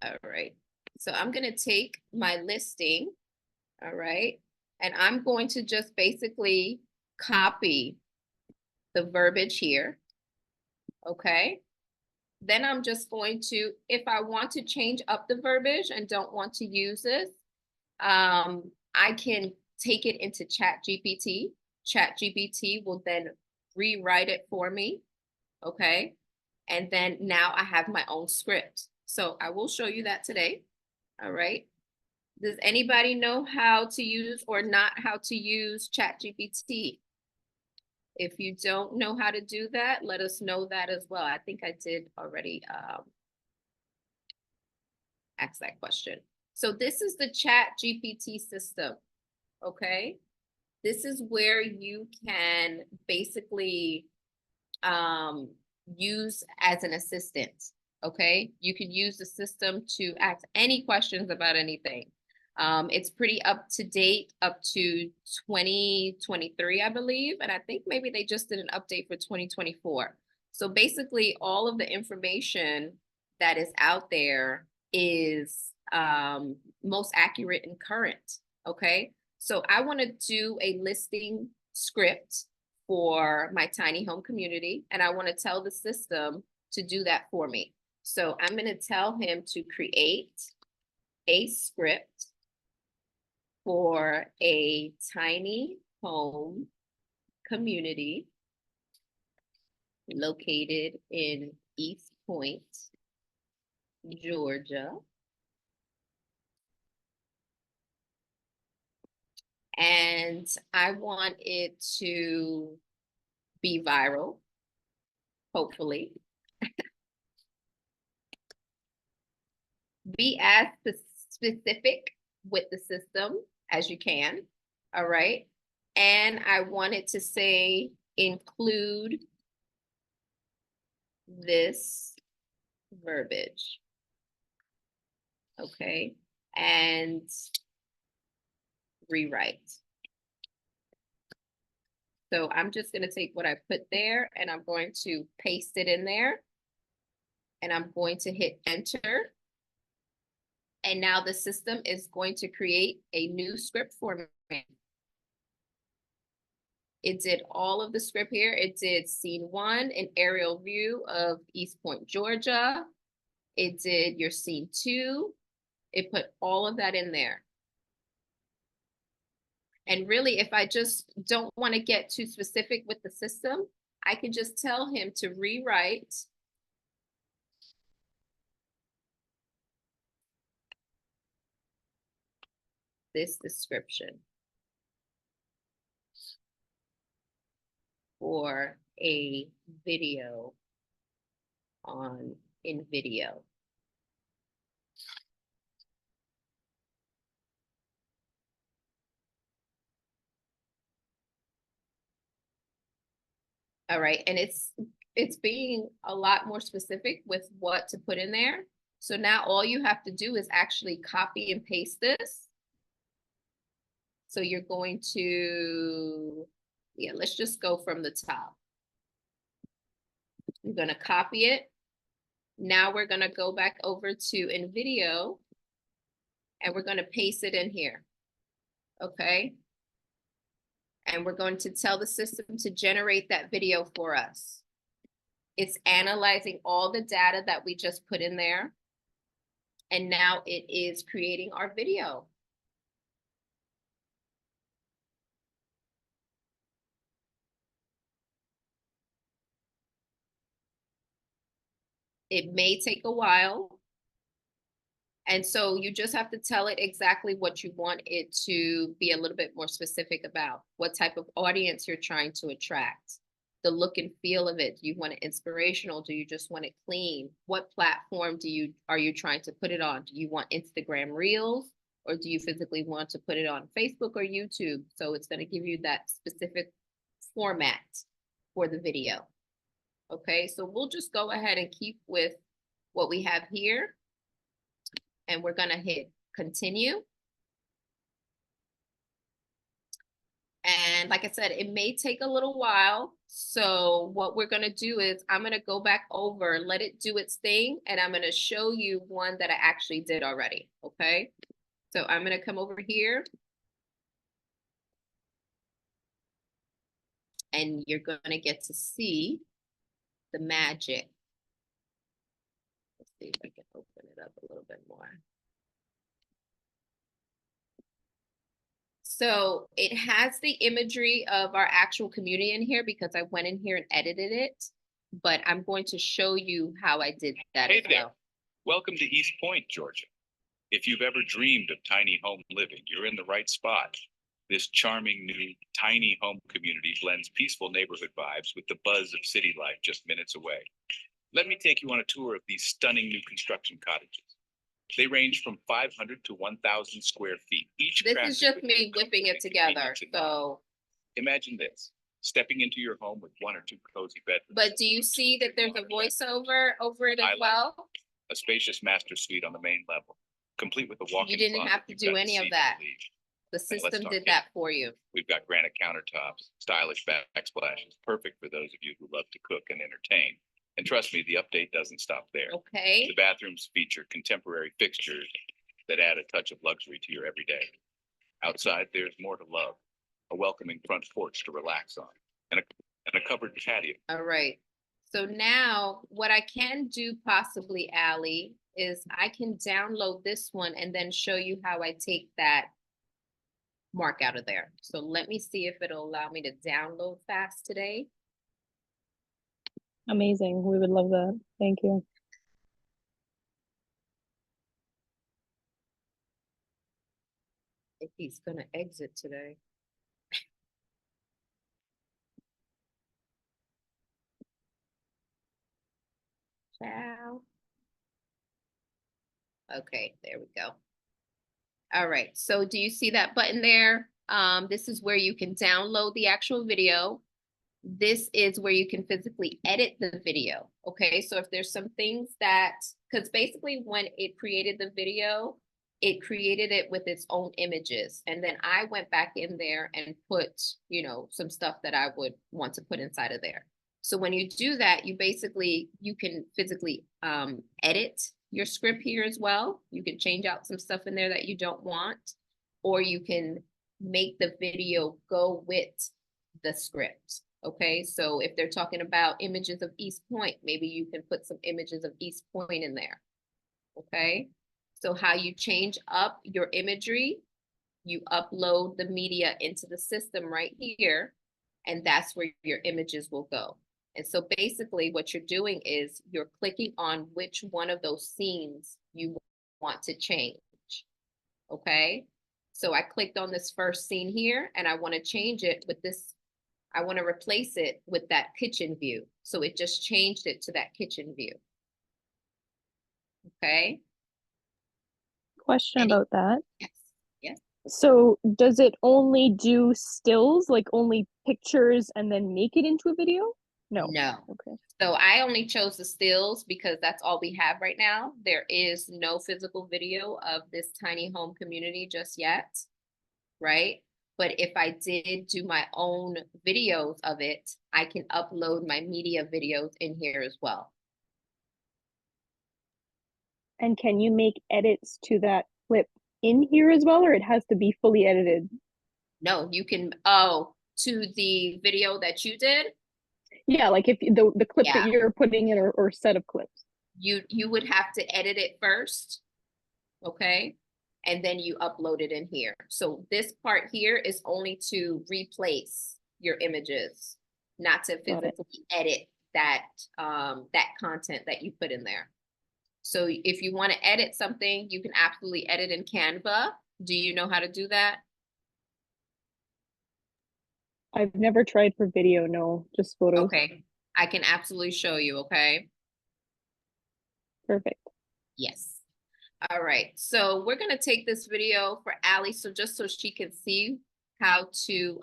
All right. So I'm going to take my listing. All right. And I'm going to just basically copy the verbiage here. Okay. Then I'm just going to, if I want to change up the verbiage and don't want to use this, I can take it into ChatGPT. ChatGPT will then rewrite it for me. Okay. And then now I have my own script. So I will show you that today. All right. Does anybody know how to use or not how to use ChatGPT? If you don't know how to do that, let us know that as well. I think I did already ask that question. So this is the ChatGPT system, okay? This is where you can basically use as an assistant, okay? You can use the system to ask any questions about anything. It's pretty up to date, up to 2023, I believe. And I think maybe they just did an update for 2024. So basically all of the information that is out there is most accurate and current, okay? So I want to do a listing script for my tiny home community, and I want to tell the system to do that for me. So I'm going to tell him to create a script for a tiny home community located in East Point, Georgia. And I want it to be viral, hopefully. Be as specific with the system as you can, all right? And I want it to say, include this verbiage, okay? And rewrite. So I'm just gonna take what I put there and I'm going to paste it in there. And I'm going to hit enter. And now the system is going to create a new script for me. It did all of the script here. It did scene 1, an aerial view of East Point, Georgia. It did your scene 2. It put all of that in there. And really, if I just don't want to get too specific with the system, I can just tell him to rewrite this description for a video on InVideo. All right, and it's being a lot more specific with what to put in there. So now all you have to do is actually copy and paste this. So you're going to, yeah, let's just go from the top. You're gonna copy it. Now we're gonna go back over to InVideo and we're gonna paste it in here, okay? And we're going to tell the system to generate that video for us. It's analyzing all the data that we just put in there. And now it is creating our video. It may take a while. And so you just have to tell it exactly what you want it to be a little bit more specific about, what type of audience you're trying to attract, the look and feel of it. Do you want it inspirational? Do you just want it clean? What platform are you trying to put it on? Do you want Instagram Reels, or do you physically want to put it on Facebook or YouTube? So it's going to give you that specific format for the video. Okay, so we'll just go ahead and keep with what we have here. And we're gonna hit continue. And like I said, it may take a little while. So what we're gonna do is I'm gonna go back over, let it do its thing, and I'm gonna show you one that I actually did already, okay? So I'm gonna come over here. And you're gonna get to see the magic. Let's see if I can open it up a little bit more. So it has the imagery of our actual community in here because I went in here and edited it, but I'm going to show you how I did that Hey as there. well. Welcome to East Point, Georgia. If you've ever dreamed of tiny home living, you're in the right spot. This charming new tiny home community blends peaceful neighborhood vibes with the buzz of city life just minutes away. Let me take you on a tour of these stunning new construction cottages. They range from 500 to 1,000 square feet. Each This crafted is just with me whipping it together. convenience in mind. So, Imagine this, stepping into your home with 1 or 2 cozy bedrooms. but do you see that there's a voiceover over it as I like well? A spacious master suite on the main level, complete with a walk-in You didn't closet have to you've do got any of see that. and leave. The Now let's system talk did kitchen. that for you. We've got granite countertops, stylish backsplashes, perfect for those of you who love to cook and entertain. And trust me, the update doesn't stop there. Okay. The bathrooms feature contemporary fixtures that add a touch of luxury to your everyday. Outside, there's more to love. A welcoming front porch to relax on, and a covered patio. All right. So now what I can do possibly, Allie, is I can download this one and then show you how I take that mark out of there. So let me see if it'll allow me to download fast today. Amazing. We would love that. Thank you. If he's gonna exit today. Ciao. Okay, there we go. All right, so do you see that button there? This is where you can download the actual video. This is where you can physically edit the video. Okay, so if there's some things that, because basically when it created the video, it created it with its own images. And then I went back in there and put, you know, some stuff that I would want to put inside of there. So when you do that, you can physically edit your script here as well. You can change out some stuff in there that you don't want, or you can make the video go with the script. Okay, so if they're talking about images of East Point, maybe you can put some images of East Point in there. Okay, so how you change up your imagery, you upload the media into the system right here, and that's where your images will go. And so basically what you're doing is you're clicking on which one of those scenes you want to change. Okay, so I clicked on this first scene here and I want to change it with this. I want to replace it with that kitchen view. So it just changed it to that kitchen view. Okay. Question about that. Yes. Yes. So does it only do stills, like only pictures and then make it into a video? No. No. Okay. So I only chose the stills because that's all we have right now. There is no physical video of this tiny home community just yet, right? But if I did do my own videos of it, I can upload my media videos in here as well. And can you make edits to that clip in here as well, or it has to be fully edited? No, you can, to the video that you did? Yeah, like if the clip Yeah. that you're putting in or set of clips. You would have to edit it first, okay? And then you upload it in here. So this part here is only to replace your images, not to physically edit that that content that you put in there. So if you want to edit something, you can absolutely edit in Canva. Do you know how to do that? I've never tried for video, no, just photos. Okay, I can absolutely show you, okay? Perfect. Yes. All right, so we're gonna take this video for Allie, so just so she can see how to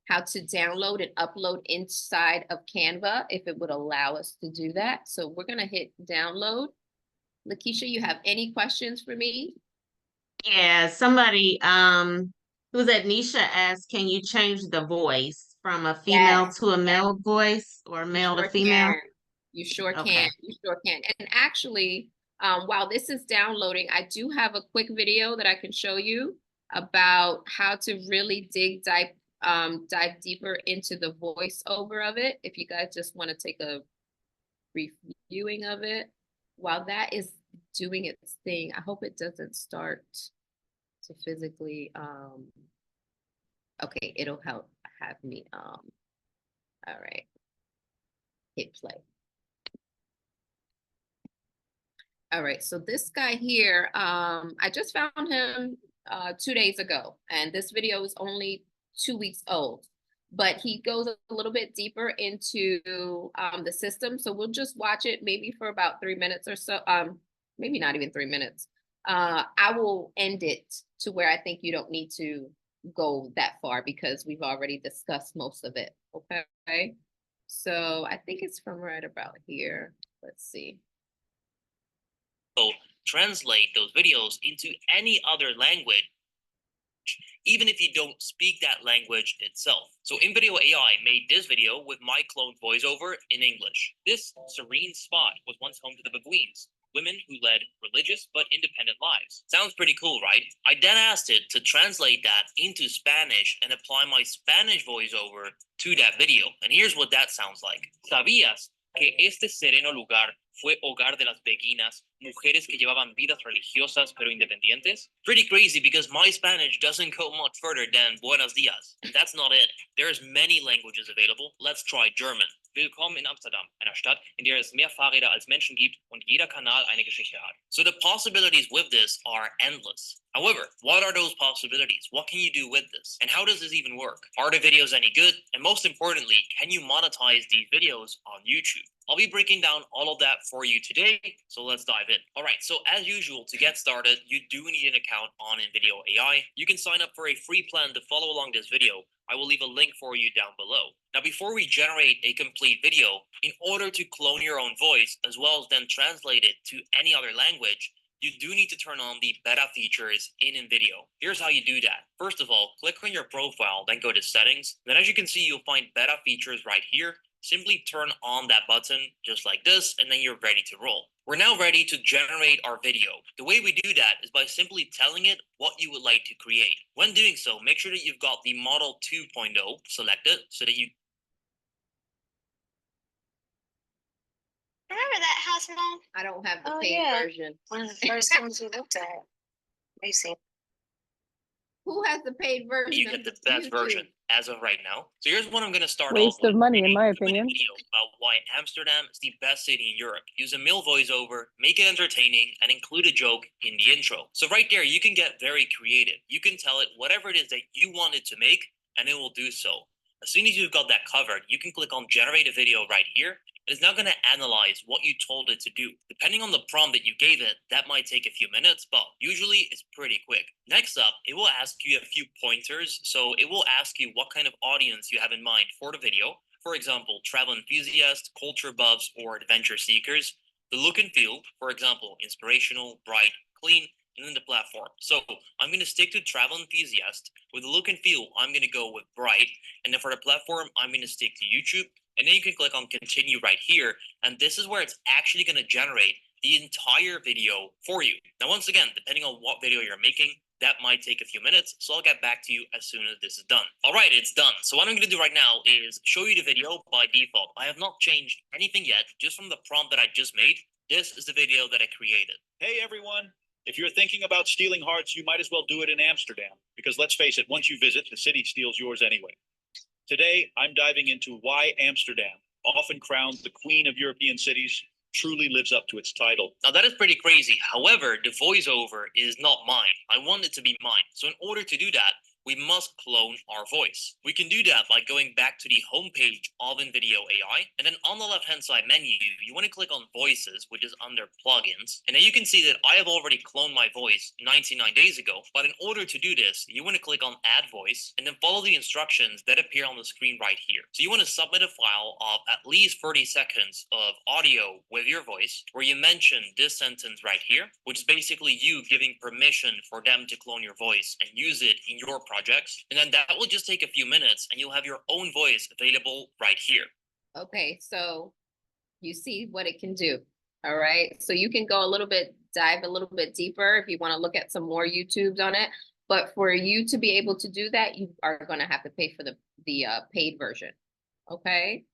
download and upload inside of Canva, if it would allow us to do that. So we're gonna hit download. Lakeisha, you have any questions for me? Yeah, somebody, who's that Nisha asked, can you change the voice from a female Yes, to a male voice or you male to sure female? can. You sure can. Okay. You sure can. And actually, while this is downloading, I do have a quick video that I can show you about how to really dive deeper into the voiceover of it. If you guys just want to take a brief viewing of it, while that is doing its thing, I hope it doesn't start to physically. Okay, it'll help have me. All right, hit play. All right, so this guy here, I just found him 2 days ago, and this video is only 2 weeks old, but he goes a little bit deeper into the system. So we'll just watch it maybe for about 3 minutes or so, maybe not even 3 minutes. I will end it to where I think you don't need to go that far because we've already discussed most of it, okay? So I think it's from right about here. Let's see. Translate those videos into any other language, even if you don't speak that language itself. So InVideo AI made this video with my cloned voiceover in English. This serene spot was once home to the babuins, women who led religious but independent lives. Sounds pretty cool, right? I then asked it to translate that into Spanish and apply my Spanish voiceover to that video. And here's what that sounds like. ¿Sabías que este sereno lugar fue hogar de las beguinas, mujeres que llevaban vidas religiosas pero independientes? Pretty crazy because my Spanish doesn't go much further than buenos dias. And that's not it. There's many languages available. Let's try German. Willkommen in Amsterdam, einer Stadt, in der es mehr Fahrräder als Menschen gibt und jeder Kanal eine Geschichte hat. So the possibilities with this are endless. However, what are those possibilities? What can you do with this? And how does this even work? Are the videos any good? And most importantly, can you monetize these videos on YouTube? I'll be breaking down all of that for you today, so let's dive in. All right, so as usual, to get started, you do need an account on InVideo AI. You can sign up for a free plan to follow along this video. I will leave a link for you down below. Now, before we generate a complete video, in order to clone your own voice, as well as then translate it to any other language, you do need to turn on the beta features in InVideo. Here's how you do that. First of all, click on your profile, then go to settings. Then as you can see, you'll find beta features right here. Simply turn on that button just like this, and then you're ready to roll. We're now ready to generate our video. The way we do that is by simply telling it what you would like to create. When doing so, make sure that you've got the Model 2.0 selected so that you Remember that house, Mom? I don't have the Oh, paid yeah. version. One of the first ones we looked at. You see. Who has the paid version? you get the best version as of right now. So here's what I'm going to start Waste off with. of money, in my A 2-minute opinion. video about why Amsterdam is the best city in Europe. Use a male voiceover, make it entertaining, and include a joke in the intro. So right there, you can get very creative. You can tell it whatever it is that you want it to make, and it will do so. As soon as you've got that covered, you can click on generate a video right here. It's now going to analyze what you told it to do. Depending on the prompt that you gave it, that might take a few minutes, but usually it's pretty quick. Next up, it will ask you a few pointers. So it will ask you what kind of audience you have in mind for the video. For example, travel enthusiasts, culture buffs, or adventure seekers. The look and feel, for example, inspirational, bright, clean, and then the platform. So I'm going to stick to travel enthusiast. With the look and feel, I'm going to go with bright. And then for the platform, I'm going to stick to YouTube. And then you can click on continue right here. And this is where it's actually going to generate the entire video for you. Now, once again, depending on what video you're making, that might take a few minutes. So I'll get back to you as soon as this is done. All right, it's done. So what I'm going to do right now is show you the video by default. I have not changed anything yet, just from the prompt that I just made. This is the video that I created. Hey everyone, if you're thinking about stealing hearts, you might as well do it in Amsterdam, because let's face it, once you visit, the city steals yours anyway. Today, I'm diving into why Amsterdam, often crowned the queen of European cities, truly lives up to its title. Now that is pretty crazy. However, the voiceover is not mine. I want it to be mine. So in order to do that, we must clone our voice. We can do that by going back to the homepage of InVideo AI, and then on the left-hand side menu, you want to click on Voices, which is under Plugins, and then you can see that I have already cloned my voice 99 days ago. But in order to do this, you want to click on Add Voice, and then follow the instructions that appear on the screen right here. So you want to submit a file of at least 30 seconds of audio with your voice, where you mention this sentence right here, which is basically you giving permission for them to clone your voice and use it in your projects. And then that will just take a few minutes and you'll have your own voice available right here. Okay, so you see what it can do. All right, so you can go dive a little bit deeper if you want to look at some more YouTubes on it. But for you to be able to do that, you are going to have to pay for the paid version. Okay.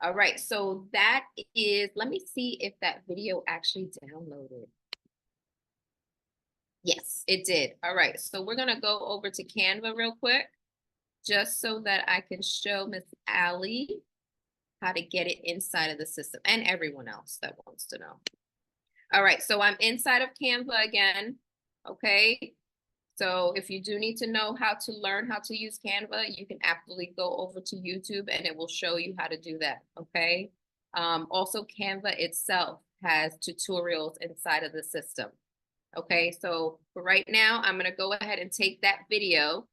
All right, so that is, let me see if that video actually downloaded. Yes, it did. All right, so we're gonna go over to Canva real quick, just so that I can show Miss Allie how to get it inside of the system and everyone else that wants to know. All right, so I'm inside of Canva again, okay? So if you do need to know how to learn how to use Canva, you can absolutely go over to YouTube and it will show you how to do that, okay? Also, Canva itself has tutorials inside of the system. Okay, so for right now, I'm gonna go ahead and take that video,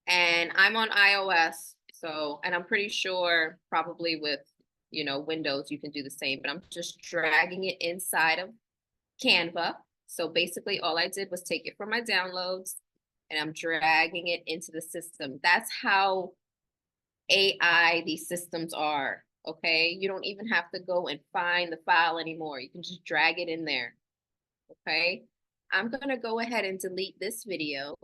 and I'm on iOS, so, and I'm pretty sure probably with, you know, Windows, you can do the same, but I'm just dragging it inside of Canva. So basically all I did was take it from my downloads and I'm dragging it into the system. That's how AI these systems are, okay? You don't even have to go and find the file anymore. You can just drag it in there. Okay, I'm gonna go ahead and delete this video.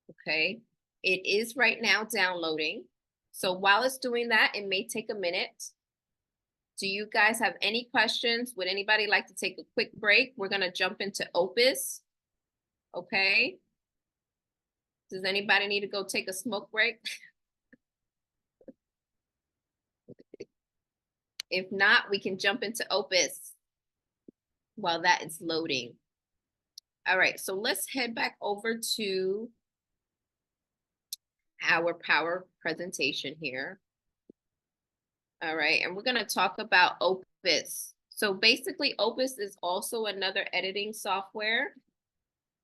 Okay, it is right now downloading. So while it's doing that, it may take a minute. Do you guys have any questions? Would anybody like to take a quick break? We're gonna jump into Opus. Okay. Does anybody need to go take a smoke break? If not, we can jump into Opus while that is loading. All right, so let's head back over to our power presentation here. All right, and we're gonna talk about Opus. So basically Opus is also another editing software,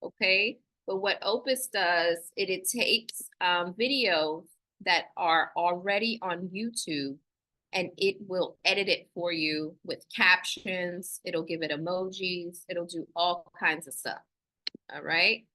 okay? But what Opus does, it takes videos that are already on YouTube and it will edit it for you with captions. It'll give it emojis. It'll do all kinds of stuff. All right.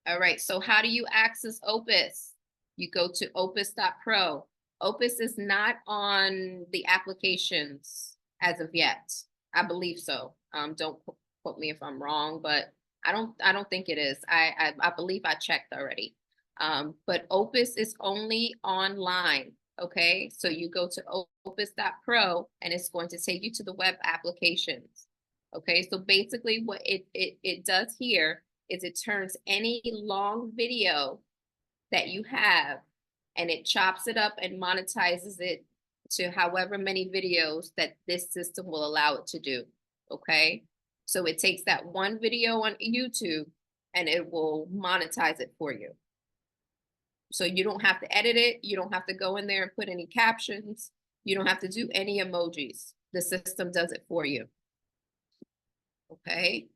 All right. So how do you access Opus? You go to opus.pro. Opus is not on the applications as of yet. I believe so. Don't quote me if I'm wrong, but I don't think it is. I believe I checked already. But Opus is only online. Okay, so you go to opus.pro and it's going to take you to the web applications. Okay, so basically what it does here is it turns any long video that you have and it chops it up and monetizes it to however many videos that this system will allow it to do. Okay, so it takes that one video on YouTube and it will monetize it for you. So you don't have to edit it. You don't have to go in there and put any captions. You don't have to do any emojis. The system does it for you. Okay.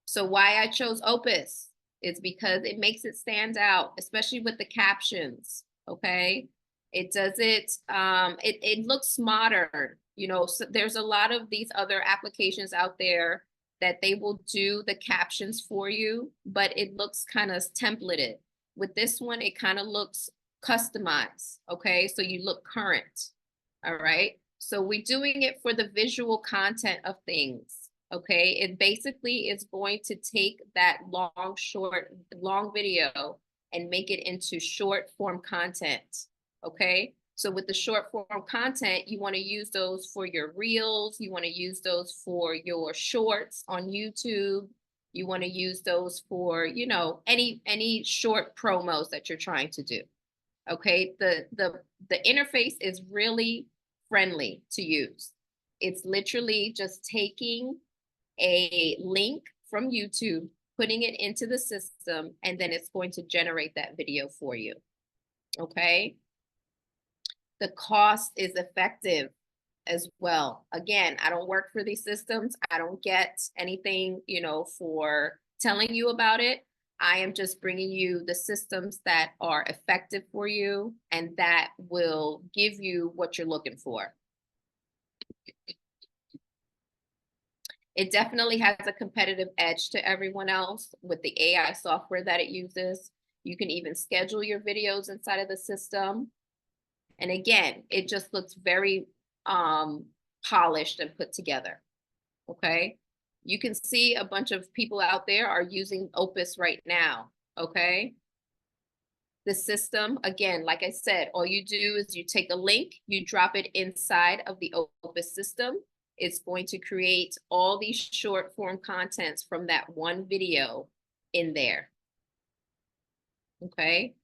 So why I chose Opus is because it makes it stand out, especially with the captions. Okay. It does it, it looks modern. You know, so there's a lot of these other applications out there that they will do the captions for you, but it looks kind of templated. With this one, it kind of looks customized, okay? So you look current, all right? So we're doing it for the visual content of things, okay? It basically is going to take that long video and make it into short form content, okay? So with the short form content, you want to use those for your reels. You want to use those for your shorts on YouTube. You want to use those for, you know, any short promos that you're trying to do. Okay, the interface is really friendly to use. It's literally just taking a link from YouTube, putting it into the system, and then it's going to generate that video for you. Okay. The cost is effective as well. Again, I don't work for these systems. I don't get anything, you know, for telling you about it. I am just bringing you the systems that are effective for you and that will give you what you're looking for. It definitely has a competitive edge to everyone else with the AI software that it uses. You can even schedule your videos inside of the system. And again, it just looks very polished and put together. Okay. You can see a bunch of people out there are using Opus right now. Okay. The system, again, like I said, all you do is you take a link, you drop it inside of the Opus system. It's going to create all these short form contents from that one video in there. Okay.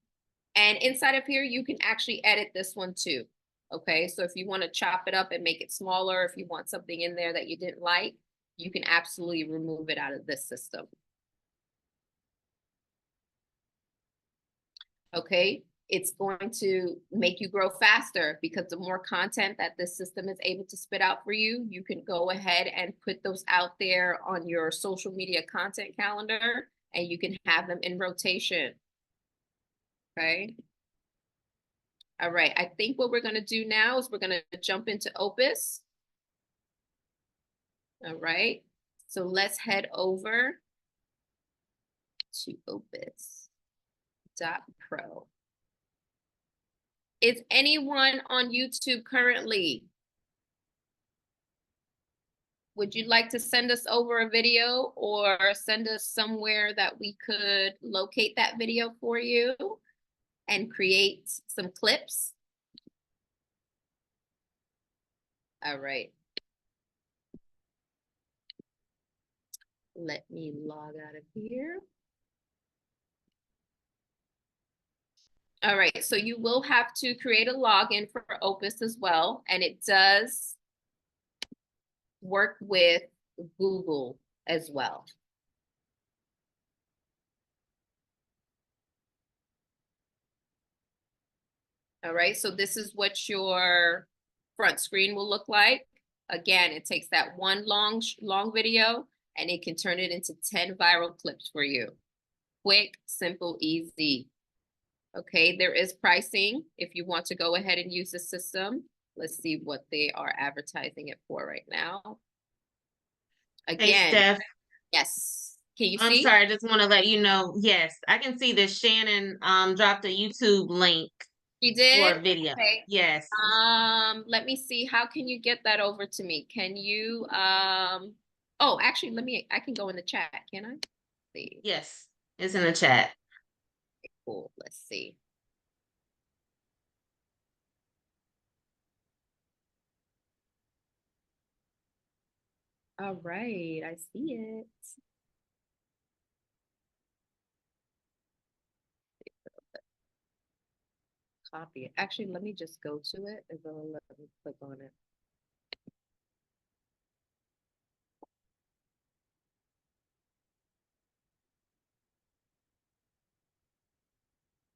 And inside of here, you can actually edit this one too. Okay, so if you want to chop it up and make it smaller, if you want something in there that you didn't like, you can absolutely remove it out of this system. Okay, it's going to make you grow faster because the more content that this system is able to spit out for you, you can go ahead and put those out there on your social media content calendar and you can have them in rotation. Okay. All right, I think what we're going to do now is we're going to jump into Opus. All right, so let's head over to opus.pro. Is anyone on YouTube currently? Would you like to send us over a video or send us somewhere that we could locate that video for you and create some clips? All right. Let me log out of here. All right, so you will have to create a login for Opus as well, and it does work with Google as well. All right, so this is what your front screen will look like. Again, it takes that one long video and it can turn it into 10 viral clips for you. Quick, simple, easy. Okay, there is pricing if you want to go ahead and use the system. Let's see what they are advertising it for right now. Again, Hey, Steph. Yes. Can you see? I'm sorry, I just want to let you know. Yes, I can see that Shannon dropped a YouTube link. She did? For a video. Okay. Yes. Let me see. How can you get that over to me? Can you oh, actually I can go in the chat, can I? Let's see. Yes, it's in the chat. Cool. Let's see. All right, I see it. Copy it. Actually, let me just go to it and then let me click on it.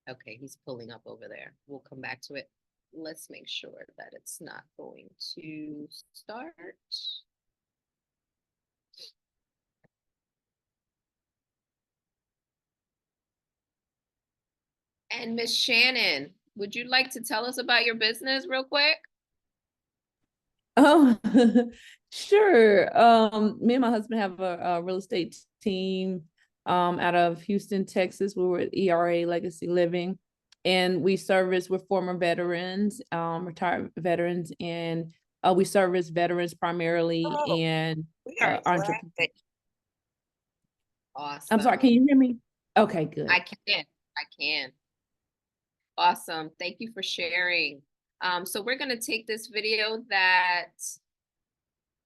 Okay, he's pulling up over there. We'll come back to it. Let's make sure that it's not going to start. And Miss Shannon, would you like to tell us about your business real quick? Oh, sure. Me and my husband have a real estate team out of Houston, Texas. We were at ERA Legacy Living, and we're former veterans, retired veterans, and we service veterans primarily and entrepreneurs. Awesome. I'm sorry, can you hear me? Okay, good. I can. Awesome. Thank you for sharing. So we're gonna take this video that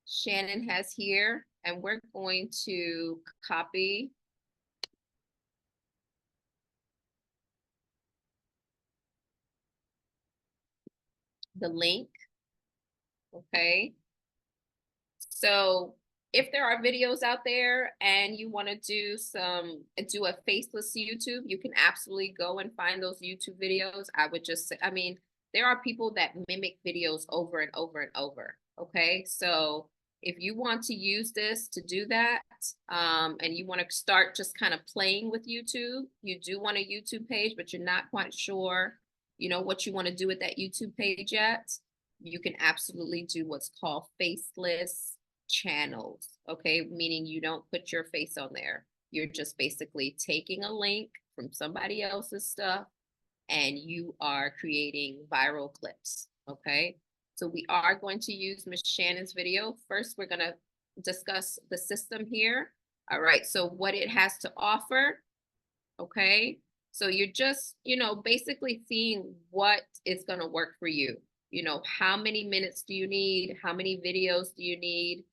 Shannon has here, and we're going to copy the link, okay? So if there are videos out there and you want to do a faceless YouTube, you can absolutely go and find those YouTube videos. I would just say, I mean, there are people that mimic videos over and over and over, okay? So if you want to use this to do that, and you want to start just kind of playing with YouTube, you do want a YouTube page, but you're not quite sure, you know, what you want to do with that YouTube page yet, you can absolutely do what's called faceless channels, okay? Meaning you don't put your face on there. You're just basically taking a link from somebody else's stuff and you are creating viral clips, okay? So we are going to use Miss Shannon's video. First, we're gonna discuss the system here. All right, so what it has to offer, okay? So you're just, you know, basically seeing what is gonna work for you. You know, how many minutes do you need? How many videos do you need?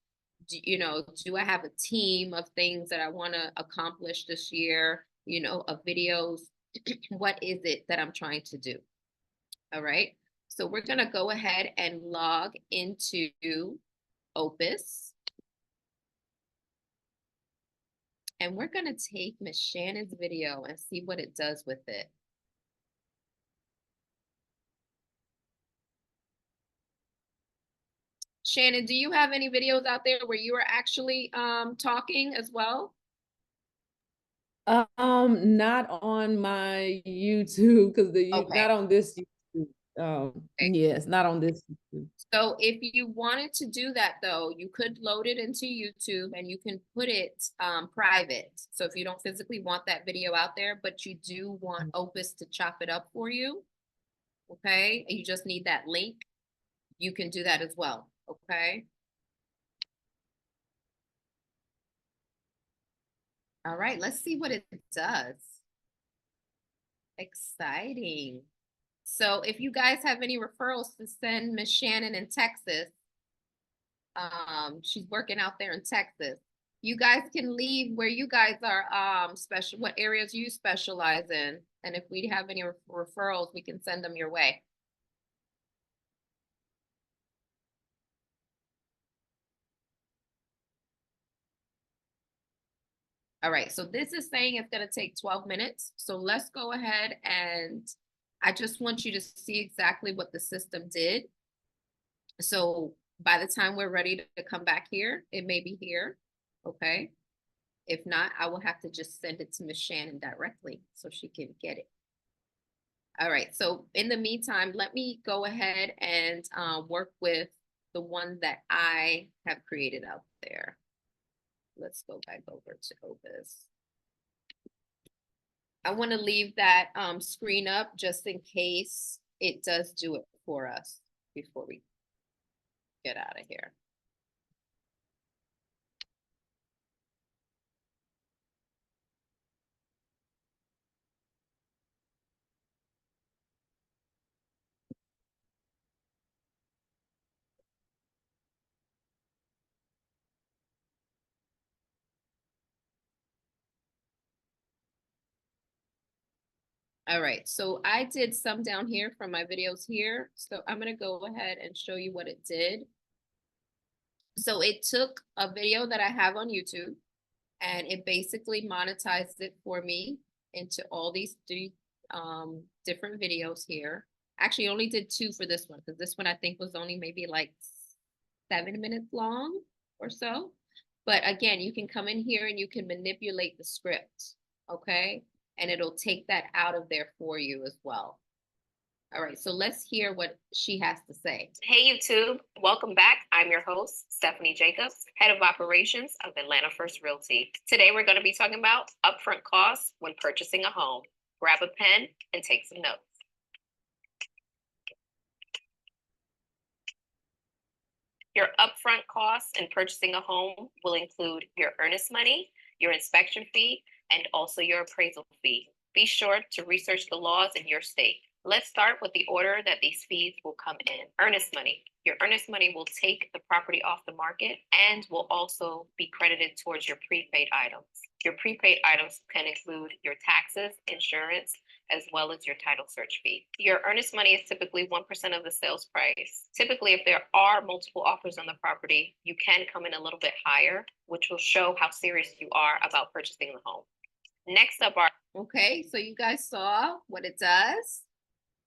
You know, do I have a team of things that I want to accomplish this year, you know, of videos? What is it that I'm trying to do? All right. So we're going to go ahead and log into Opus. And we're going to take Miss Shannon's video and see what it does with it. Shannon, do you have any videos out there where you are actually talking as well? Not on my YouTube, because Okay. not on this YouTube. Okay. Yes, not on this YouTube. So if you wanted to do that though, you could load it into YouTube and you can put it private. So if you don't physically want that video out there, but you do want Opus to chop it up for you, okay? You just need that link. You can do that as well, okay? All right, let's see what it does. Exciting. So if you guys have any referrals to send Miss Shannon in Texas, she's working out there in Texas. You guys can leave where you guys are special, what areas you specialize in. And if we have any referrals, we can send them your way. All right, so this is saying it's going to take 12 minutes. So let's go ahead and I just want you to see exactly what the system did. So by the time we're ready to come back here, it may be here, okay? If not, I will have to just send it to Miss Shannon directly so she can get it. All right, so in the meantime, let me go ahead and work with the one that I have created out there. Let's go back over to Opus. I want to leave that screen up just in case it does do it for us before we get out of here. All right, so I did some down here from my videos here. So I'm gonna go ahead and show you what it did. So it took a video that I have on YouTube and it basically monetized it for me into all these three different videos here. Actually, I only did 2 for this one because this one I think was only maybe like 7 minutes long or so. But again, you can come in here and you can manipulate the script, okay? And it'll take that out of there for you as well. All right, so let's hear what she has to say. Hey YouTube, welcome back. I'm your host, Stephanie Jacobs, Head of Operations of Atlanta First Realty. Today we're going to be talking about upfront costs when purchasing a home. Grab a pen and take some notes. Your upfront costs in purchasing a home will include your earnest money, your inspection fee, and also your appraisal fee. Be sure to research the laws in your state. Let's start with the order that these fees will come in. Earnest money. Your earnest money will take the property off the market and will also be credited towards your prepaid items. Your prepaid items can include your taxes, insurance, as well as your title search fee. Your earnest money is typically 1% of the sales price. Typically, if there are multiple offers on the property, you can come in a little bit higher, which will show how serious you are about purchasing the home. Next up are, okay, so you guys saw what it does.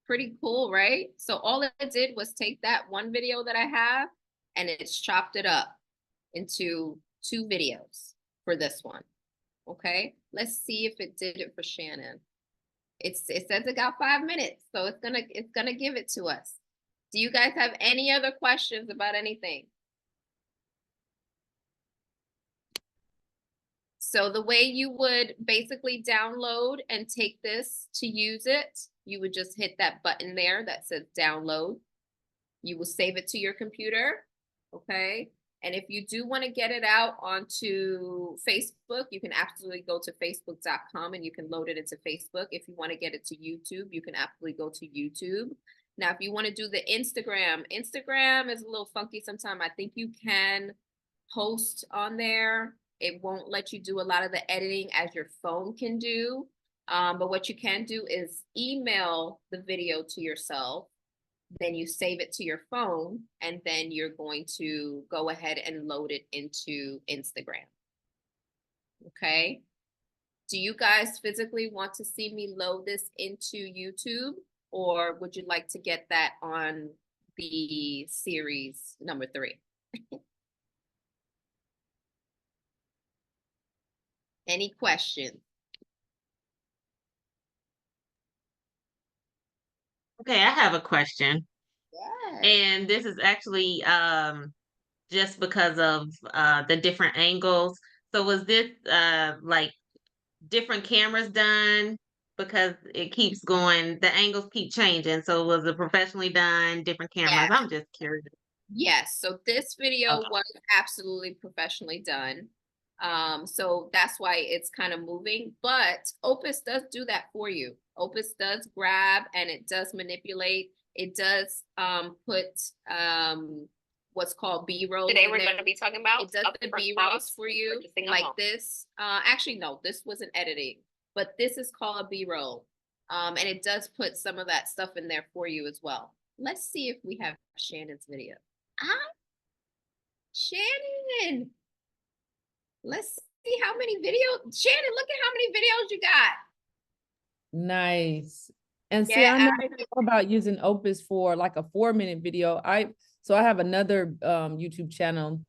Pretty cool, right? So all it did was take that one video that I have and it's chopped it up into 2 videos for this one. Okay, let's see if it did it for Shannon. It says it got 5 minutes, so it's gonna give it to us. Do you guys have any other questions about anything? So the way you would basically download and take this to use it, you would just hit that button there that says download. You will save it to your computer, okay? And if you do want to get it out onto Facebook, you can absolutely go to facebook.com and you can load it into Facebook. If you want to get it to YouTube, you can absolutely go to YouTube. Now, if you want to do the Instagram is a little funky sometimes. I think you can post on there. It won't let you do a lot of the editing as your phone can do. But what you can do is email the video to yourself. Then you save it to your phone, and then you're going to go ahead and load it into Instagram. Okay. Do you guys physically want to see me load this into YouTube, or would you like to get that on the series number 3? Any questions? Okay, I have a question. Yes. And this is actually just because of the different angles. So was this like different cameras done? Because it keeps going, the angles keep changing. So was it professionally done, different cameras? Yes. I'm just curious. Yes, so this video Okay. was absolutely professionally done. So that's why it's kind of moving, but Opus does do that for you. Opus does grab and it does manipulate. It does put what's called B-roll. Today we're going to be talking about it does the B-rolls for you like this. Actually, no, this wasn't editing, but this is called a B-roll. And it does put some of that stuff in there for you as well. Let's see if we have Shannon's video. Shannon, let's see how many videos. Shannon, look at how many videos you got. Nice. And see, Yeah, I never thought about using Opus for like a 4-minute video. So I have another YouTube channel.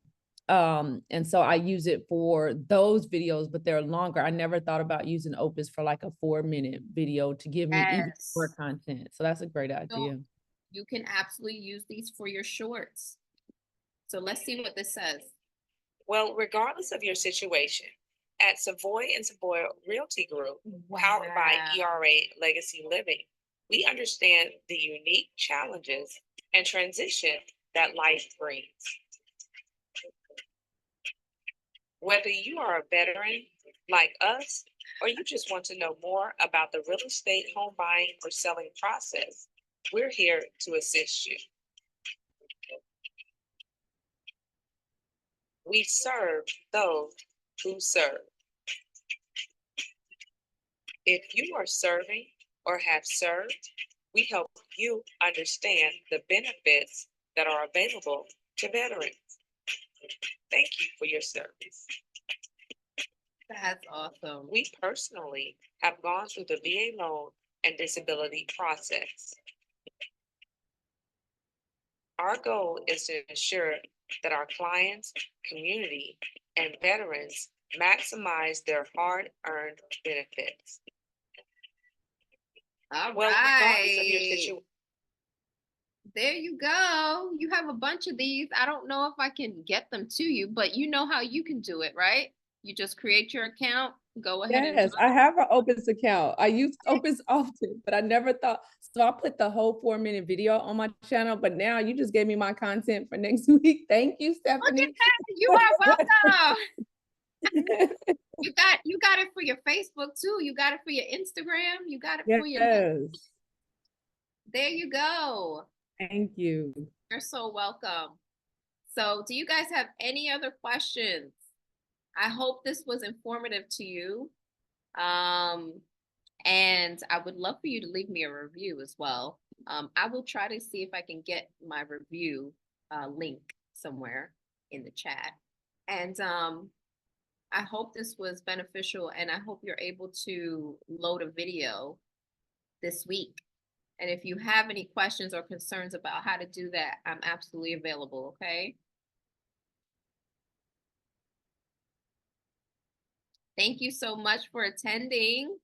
And so I use it for those videos, but they're longer. I never thought about using Opus for like a 4-minute video to give me even more content. So that's a great idea. So you can absolutely use these for your shorts. So let's see what this says. Well, regardless of your situation, at Savoy and Savoy Realty Group, powered by ERA Legacy Living, we understand the unique challenges and transition that life brings. Whether you are a veteran like us, or you just want to know more about the real estate home buying or selling process, we're here to assist you. We serve those who serve. If you are serving or have served, we help you understand the benefits that are available to veterans. Thank you for your service. That's awesome. We personally have gone through the VA loan and disability process. Our goal is to ensure that our clients, community, and veterans maximize their hard-earned benefits. All Well, regardless of your right. situation, There you go. You have a bunch of these. I don't know if I can get them to you, but you know how you can do it, right? You just create your account, go ahead and Yes, I have an Opus account. I use Opus often, but I never thought. So I put the whole 4-minute video on my channel, but now you just gave me my content for next week. Thank you, Stephanie. Look at that. You are welcome. You got it for your Facebook too. You got it for your Instagram. You got it for your Yes. There you go. Thank you. You're so welcome. So do you guys have any other questions? I hope this was informative to you. And I would love for you to leave me a review as well. I will try to see if I can get my review link somewhere in the chat. And I hope this was beneficial, and I hope you're able to load a video this week. And if you have any questions or concerns about how to do that, I'm absolutely available, okay? Thank you so much for attending.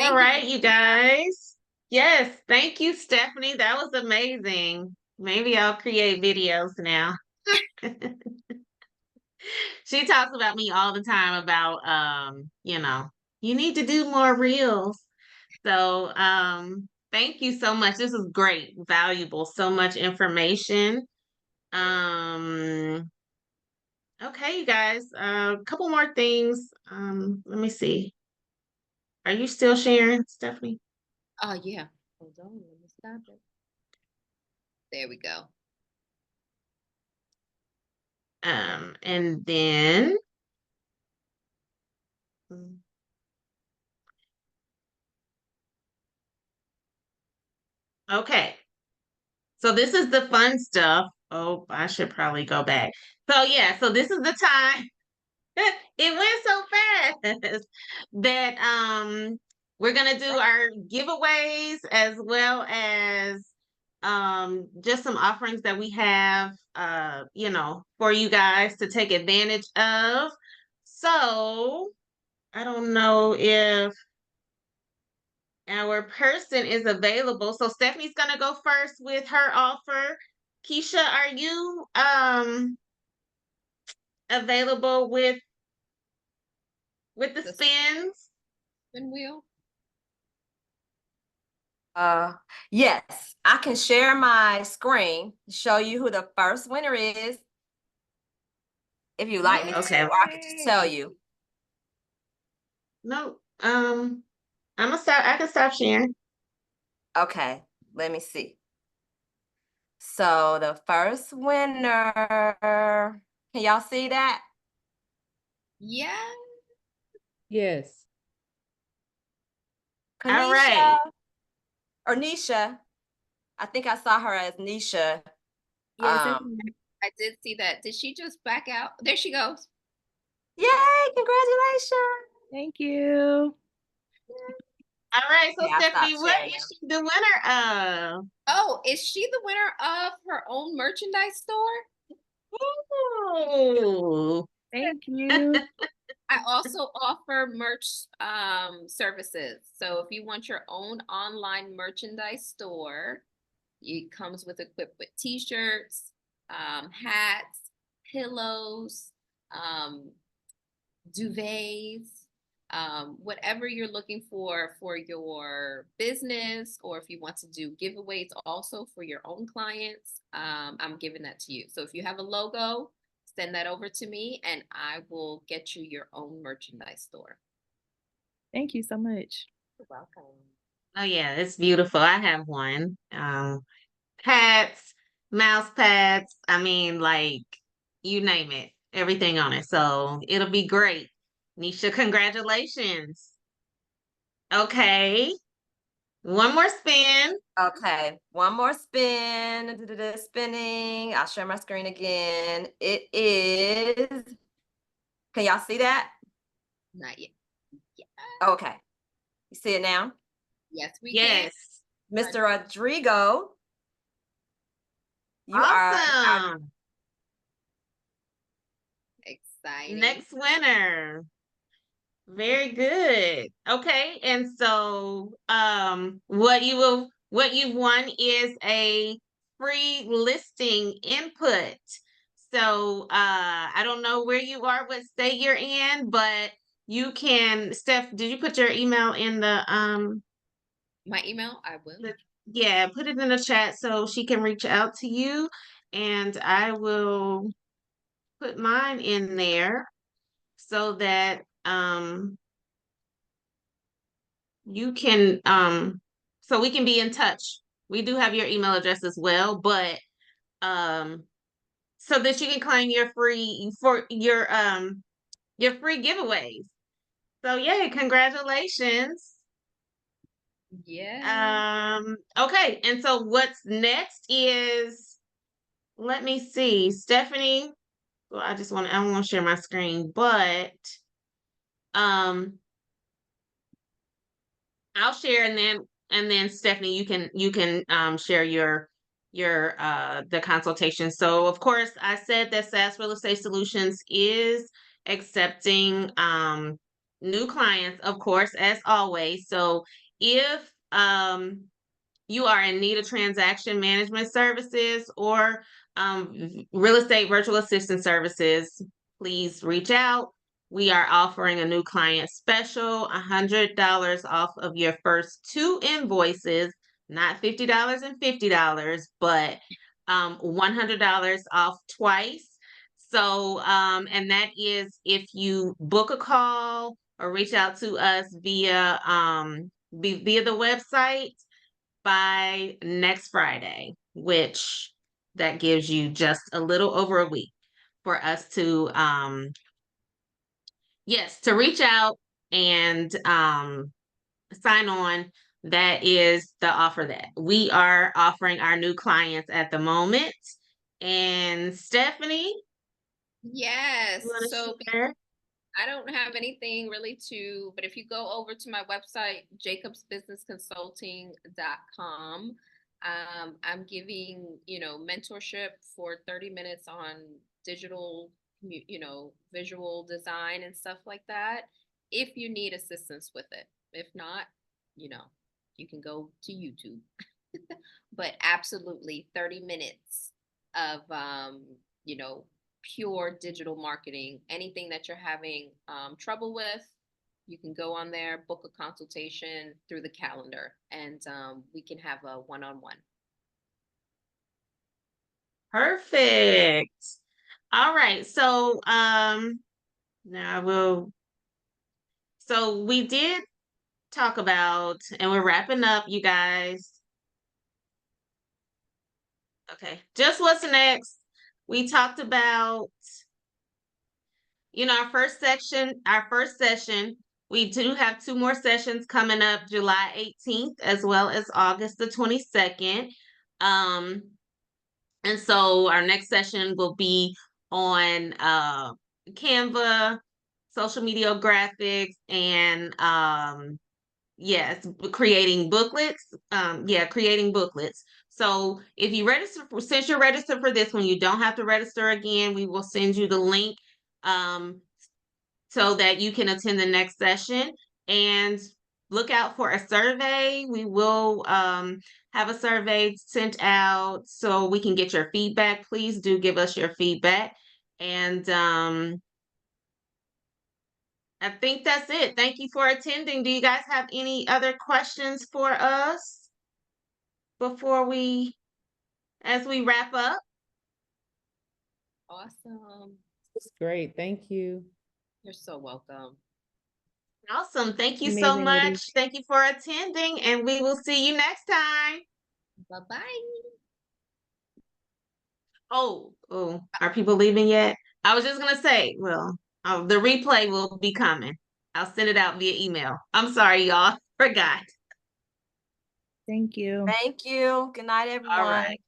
All right, you guys. Yes, thank you, Stephanie. That was amazing. Maybe I'll create videos now. She talks about me all the time about you need to do more reels. So thank you so much. This is great, valuable, so much information. Okay, you guys, a couple more things. Let me see. Are you still sharing, Stephanie? Oh, yeah. Hold on, let me stop it. There we go. And then okay. So this is the fun stuff. Oh, I should probably go back. So yeah, so this is the time. It went so fast that we're gonna do our giveaways as well as just some offerings that we have for you guys to take advantage of. So I don't know if our person is available. So Stephanie's gonna go first with her offer. Keisha, are you available with the spins? Spin wheel? Yes, I can share my screen to show you who the first winner is. If you like me Okay. to, or I could just tell you. No, I'm gonna stop. I can stop sharing. Okay, let me see. So the first winner, can y'all see that? Yeah. Yes. Kanisha, All right. or Nisha. I think I saw her as Nisha. Yes, I did see that. Did she just back out? There she goes. Yay, congratulations. Thank you. All right. So Yeah, I Stephanie, stopped what sharing is she the winner of? Oh, is she the winner of her own merchandise store? Ooh. Thank you. I also offer merch services. So if you want your own online merchandise store, it comes equipped with t-shirts, hats, pillows, duvets, whatever you're looking for your business, or if you want to do giveaways also for your own clients, I'm giving that to you. So if you have a logo, send that over to me and I will get you your own merchandise store. Thank you so much. You're welcome. Oh yeah, it's beautiful. I have one. Hats, mouse pads. I mean, like you name it, everything on it. So it'll be great. Nisha, congratulations. Okay. One more spin. Okay, one more spin. Spinning. I'll share my screen again. It is. Can y'all see that? Not yet. Yeah. Okay. You see it now? Yes, we Yes. can. Mr. Rodrigo. You Awesome. Exciting. Next winner. Very good. Okay, and so what you've won is a free listing input. So I don't know where you are, what state you're in, but you can, Steph, did you put your email in the My email, I will. yeah, put it in the chat so she can reach out to you, and I will put mine in there so that you can so we can be in touch. We do have your email address as well, but so that you can claim your free giveaways. So yay, congratulations. Yeah. Okay, and so what's next is, let me see, Stephanie. Well, I don't want to share my screen, but I'll share, and then Stephanie, you can share your the consultation. So of course I said that SAS Real Estate Solutions is accepting new clients, of course, as always. So if you are in need of transaction management services or real estate virtual assistant services, please reach out. We are offering a new client special, $100 off of your first 2 invoices, not $50 and $50, but $100 off twice. So, and that is if you book a call or reach out to us via the website by next Friday, which that gives you just a little over a week for us to to reach out and sign on. That is the offer that we are offering our new clients at the moment. And Stephanie, Yes. you want to So share? I don't have anything really but if you go over to my website, jacobsbusinessconsulting.com, I'm giving, mentorship for 30 minutes on digital, visual design and stuff like that. If you need assistance with it, if not, you can go to YouTube. But absolutely 30 minutes of, pure digital marketing. Anything that you're having trouble with, you can go on there, book a consultation through the calendar, and we can have a one-on-one. Perfect. All right. So now so we did talk about, and we're wrapping up, you guys. Okay, just what's next? We talked about, our first session. We do have 2 more sessions coming up, July 18th as well as August the 22nd. And so our next session will be on Canva, social media graphics, and yes, creating booklets. Creating booklets. So if you since you're registered for this one, you don't have to register again. We will send you the link so that you can attend the next session, and look out for a survey. We will have a survey sent out so we can get your feedback. Please do give us your feedback. And I think that's it. Thank you for attending. Do you guys have any other questions for us as we wrap up? Awesome. That's great. Thank you. You're so welcome. Awesome. Thank you so Amazing, much. ladies. Thank you for attending, and we will see you next time. Bye-bye. Oh, are people leaving yet? I was just gonna say, well, the replay will be coming. I'll send it out via email. I'm sorry, y'all. Forgot. Thank you. Thank you. Good night, All everyone. right.